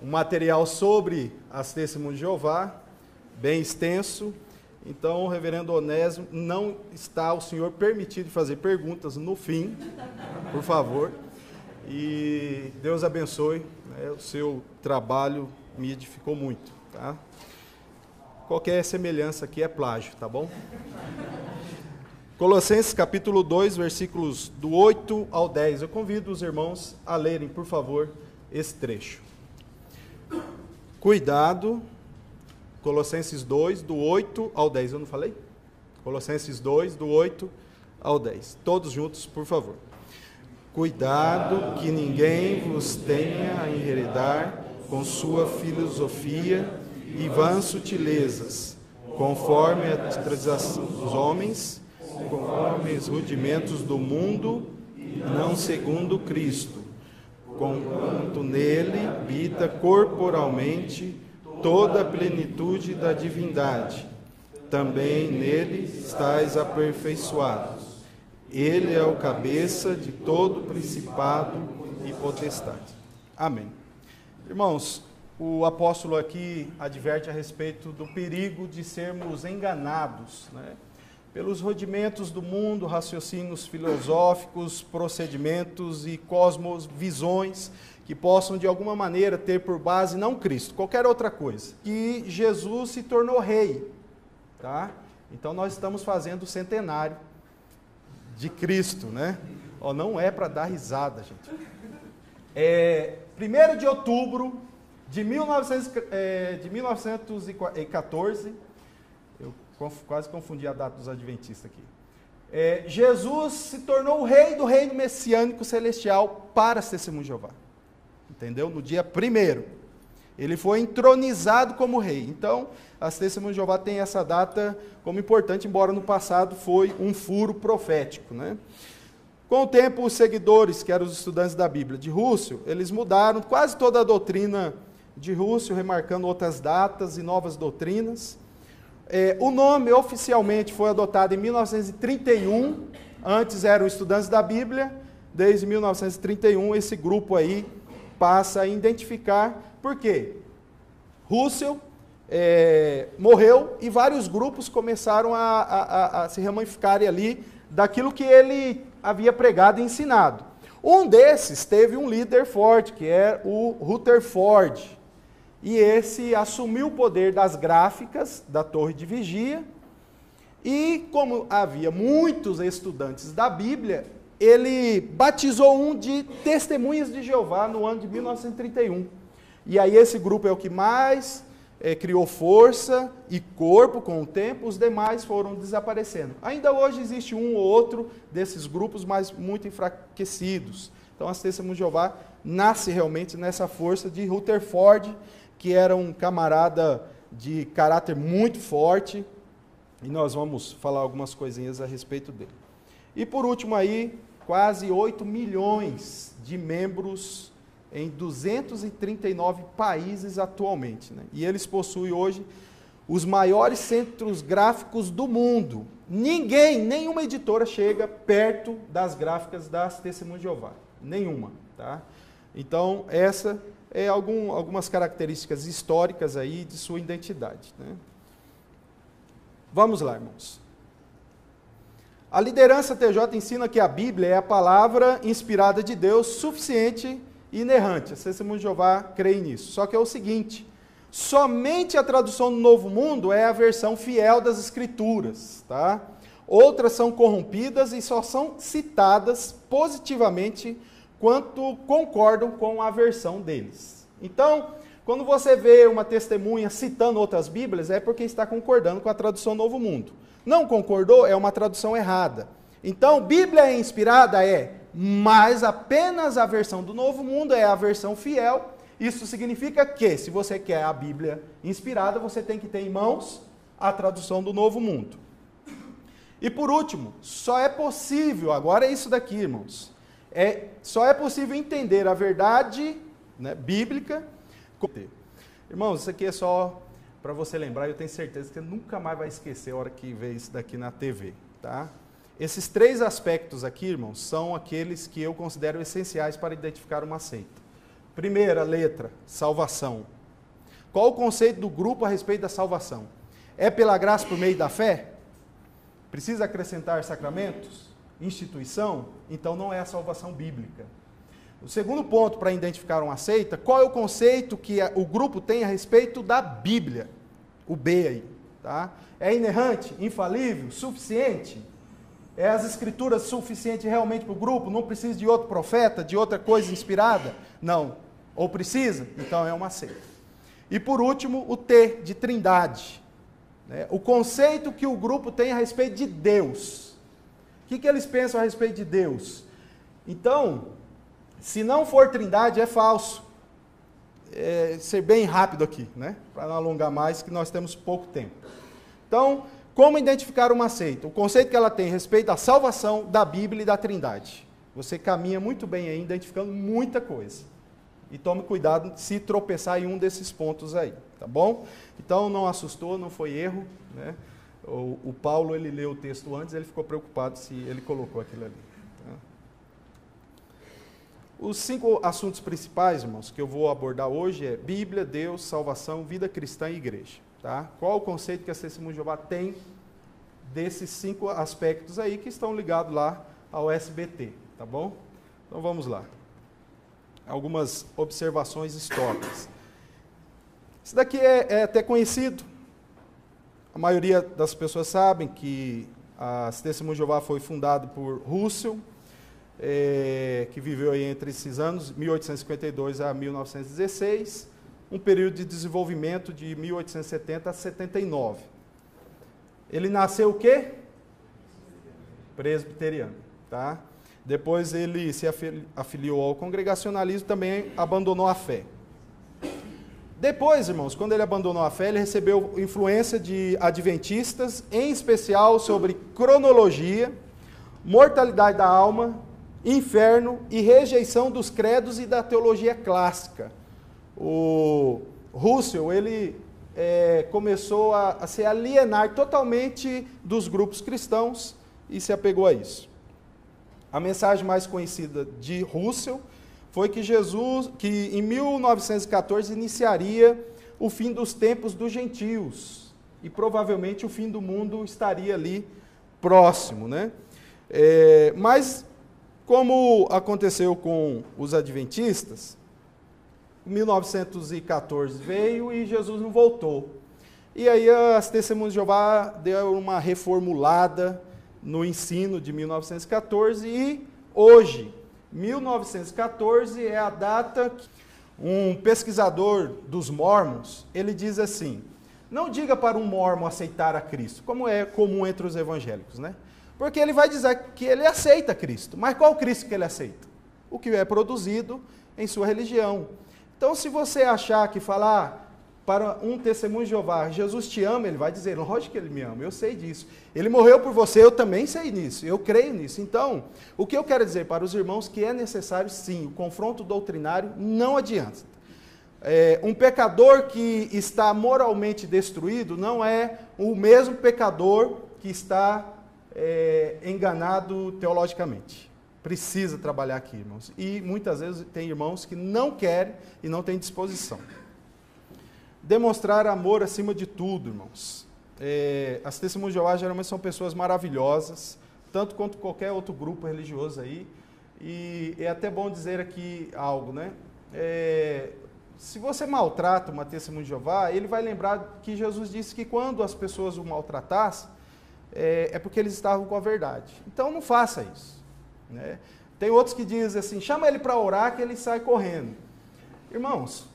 um material sobre as Testemunhas de Jeová, bem extenso, Então, o reverendo Onésimo, não está o senhor permitido fazer perguntas no fim, por favor. E Deus abençoe, né, o seu trabalho me edificou muito, tá? Qualquer semelhança aqui é plágio, tá bom? Colossenses capítulo 2, versículos do 8 ao 10. Eu convido os irmãos a lerem, por favor, esse trecho. Cuidado, Colossenses 2, do 8 ao 10. Eu não falei? Colossenses 2, do 8 ao 10. Todos juntos, por favor. Cuidado que ninguém vos tenha a enredar com sua filosofia e vãs sutilezas, conforme a tradição dos homens, conforme os rudimentos do mundo, não segundo Cristo, conquanto nele habita corporalmente toda a plenitude da divindade. Também nele estáis aperfeiçoados. Ele é o cabeça de todo principado e potestade. Amém. Irmãos, o apóstolo aqui adverte a respeito do perigo de sermos enganados, né, pelos rudimentos do mundo, raciocínios filosóficos, procedimentos e cosmovisões que possam de alguma maneira ter por base não Cristo, qualquer outra coisa, que Jesus se tornou rei, tá? Então nós estamos fazendo o centenário de Cristo, né? Oh, não é para dar risada, gente. 1º de outubro de 1914, eu quase confundi a data dos adventistas aqui. Jesus se tornou o rei do reino messiânico celestial para as Testemunhas de Jeová. Entendeu? No dia 1º. Ele foi entronizado como rei. Então, as Testemunhas de Jeová têm essa data como importante, embora no passado foi um furo profético, né? Com o tempo, os seguidores, que eram os estudantes da Bíblia de Russell, eles mudaram quase toda a doutrina de Russell, remarcando outras datas e novas doutrinas. O nome oficialmente foi adotado em 1931, antes eram estudantes da Bíblia, desde 1931 esse grupo aí passa a identificar, por quê? Russell morreu e vários grupos começaram a se ramificarem ali daquilo que ele havia pregado e ensinado. Um desses teve um líder forte, que é o Rutherford, e esse assumiu o poder das gráficas da torre de vigia, e como havia muitos estudantes da Bíblia, ele batizou um de Testemunhas de Jeová no ano de 1931. E aí esse grupo é o que mais criou força e corpo com o tempo, os demais foram desaparecendo. Ainda hoje existe um ou outro desses grupos, mas muito enfraquecidos. Então as Testemunhas de Jeová nasce realmente nessa força de Rutherford, que era um camarada de caráter muito forte, e nós vamos falar algumas coisinhas a respeito dele. E por último aí, quase 8 milhões de membros em 239 países atualmente, né? E eles possuem hoje os maiores centros gráficos do mundo. Nenhuma editora chega perto das gráficas das Testemunhas de Jeová. Nenhuma, tá? Então, essa é algumas características históricas aí de sua identidade, né? Vamos lá, irmãos. A liderança TJ ensina que a Bíblia é a palavra inspirada de Deus, suficiente e inerrante. As Testemunhas de Jeová creem nisso. Só que é o seguinte, somente a tradução do Novo Mundo é a versão fiel das Escrituras, tá? Outras são corrompidas e só são citadas positivamente quanto concordam com a versão deles. Então, quando você vê uma testemunha citando outras Bíblias, é porque está concordando com a tradução Novo Mundo. Não concordou, é uma tradução errada. Então, Bíblia é inspirada? Mas apenas a versão do Novo Mundo é a versão fiel. Isso significa que, se você quer a Bíblia inspirada, você tem que ter em mãos a tradução do Novo Mundo. E por último, só é possível, agora é isso daqui, irmãos, só é possível entender a verdade, né, bíblica. Irmãos, isso aqui é só para você lembrar, eu tenho certeza que você nunca mais vai esquecer a hora que vê isso daqui na TV, tá? Esses 3 aspectos aqui, irmãos, são aqueles que eu considero essenciais para identificar uma seita. Primeira letra, salvação. Qual o conceito do grupo a respeito da salvação? É pela graça por meio da fé? Precisa acrescentar sacramentos? Instituição? Então não é a salvação bíblica. O segundo ponto para identificar uma seita, qual é o conceito que o grupo tem a respeito da Bíblia? O B aí, tá? É inerrante, infalível, suficiente? É as escrituras suficientes realmente para o grupo? Não precisa de outro profeta, de outra coisa inspirada? Não. Ou precisa? Então é uma seita. E por último, o T, de trindade. O conceito que o grupo tem a respeito de Deus. O que eles pensam a respeito de Deus? Então, se não for trindade, é falso. Ser bem rápido aqui, né? Para não alongar mais, que nós temos pouco tempo. Então, como identificar uma seita? O conceito que ela tem a respeito da salvação, da Bíblia e da trindade. Você caminha muito bem aí, identificando muita coisa. E tome cuidado se tropeçar em um desses pontos aí, tá bom? Então, não assustou, não foi erro, né? O Paulo, ele leu o texto antes, ele ficou preocupado se ele colocou aquilo ali. Tá? Os 5 assuntos principais, irmãos, que eu vou abordar hoje é Bíblia, Deus, salvação, vida cristã e igreja. Tá? Qual o conceito que a Testemunha de Jeová tem desses 5 aspectos aí que estão ligados lá ao SBT, tá bom? Então vamos lá. Algumas observações históricas. Isso daqui é até conhecido. A maioria das pessoas sabem que a Testemunha de Jeová foi fundada por Russell, que viveu aí entre esses anos, 1852 a 1916, um período de desenvolvimento de 1870 a 79. Ele nasceu o quê? Presbiteriano, tá? Depois ele se afiliou ao congregacionalismo, também abandonou a fé. Depois, irmãos, quando ele abandonou a fé, ele recebeu influência de adventistas, em especial sobre cronologia, mortalidade da alma, inferno e rejeição dos credos e da teologia clássica. O Russell, ele começou a se alienar totalmente dos grupos cristãos e se apegou a isso. A mensagem mais conhecida de Russell foi que em 1914 iniciaria o fim dos tempos dos gentios e provavelmente o fim do mundo estaria ali próximo, né? Mas como aconteceu com os adventistas, 1914 veio e Jesus não voltou. E aí as Testemunhas de Jeová deu uma reformulada no ensino de 1914 e hoje, 1914 é a data que um pesquisador dos mórmons, ele diz assim, não diga para um mórmon aceitar a Cristo, como é comum entre os evangélicos, né? Porque ele vai dizer que ele aceita Cristo, mas qual Cristo que ele aceita? O que é produzido em sua religião. Então, se você achar que falar para um testemunho de Jeová, Jesus te ama, ele vai dizer, lógico que ele me ama, eu sei disso. Ele morreu por você, eu também sei nisso, eu creio nisso. Então, o que eu quero dizer para os irmãos que é necessário, sim, o confronto doutrinário não adianta. Um pecador que está moralmente destruído não é o mesmo pecador que está enganado teologicamente. Precisa trabalhar aqui, irmãos. E muitas vezes tem irmãos que não querem e não têm disposição. Demonstrar amor acima de tudo, irmãos. As Testemunhas de Jeová geralmente são pessoas maravilhosas, tanto quanto qualquer outro grupo religioso aí. E é até bom dizer aqui algo, né? Se você maltrata uma Testemunha de Jeová, ele vai lembrar que Jesus disse que quando as pessoas o maltratassem, é porque eles estavam com a verdade. Então não faça isso, né? Tem outros que dizem assim, chama ele para orar que ele sai correndo. Irmãos,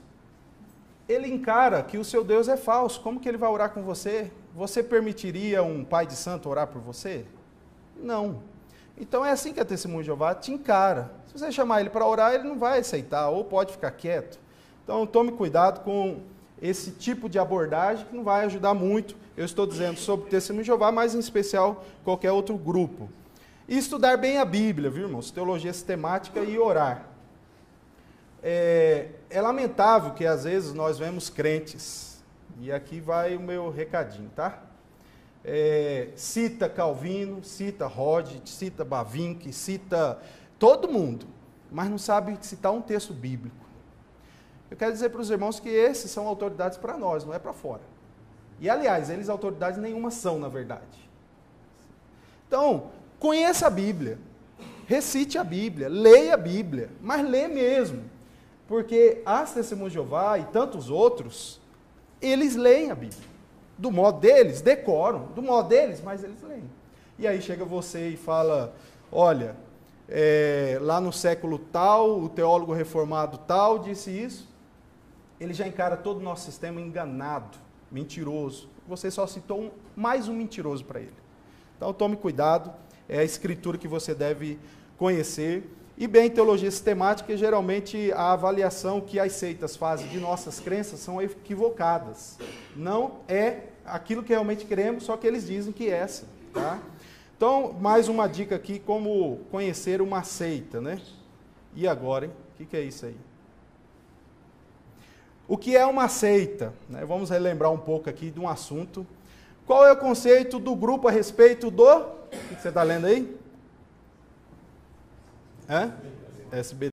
ele encara que o seu Deus é falso. Como que ele vai orar com você? Você permitiria um pai de santo orar por você? Não. Então é assim que a Testemunha de Jeová te encara. Se você chamar ele para orar, ele não vai aceitar, ou pode ficar quieto. Então tome cuidado com esse tipo de abordagem que não vai ajudar muito. Eu estou dizendo sobre Testemunha de Jeová, mas em especial qualquer outro grupo. E estudar bem a Bíblia, viu, irmãos? Teologia sistemática e orar. É lamentável que às vezes nós vemos crentes, e aqui vai o meu recadinho, tá? Cita Calvino, cita Rod, cita Bavinck, cita todo mundo, mas não sabe citar um texto bíblico. Eu quero dizer para os irmãos que esses são autoridades para nós, não é para fora. E, aliás, eles autoridades nenhuma são, na verdade. Então, conheça a Bíblia, recite a Bíblia, leia a Bíblia, mas lê mesmo. Porque as Testemunhas de Jeová e tantos outros, eles leem a Bíblia. Do modo deles, decoram. Do modo deles, mas eles leem. E aí chega você e fala, olha, lá no século tal, o teólogo reformado tal disse isso. Ele já encara todo o nosso sistema enganado, mentiroso. Você só citou mais um mentiroso para ele. Então tome cuidado, é a escritura que você deve conhecer. E bem, teologia sistemática, geralmente a avaliação que as seitas fazem de nossas crenças são equivocadas. Não é aquilo que realmente queremos, só que eles dizem que é essa. Tá? Então, mais uma dica aqui, como conhecer uma seita, né? E agora, hein? O que é isso aí? O que é uma seita? Né? Vamos relembrar um pouco aqui de um assunto. Qual é o conceito do grupo a respeito do... O que você está lendo aí? SBT.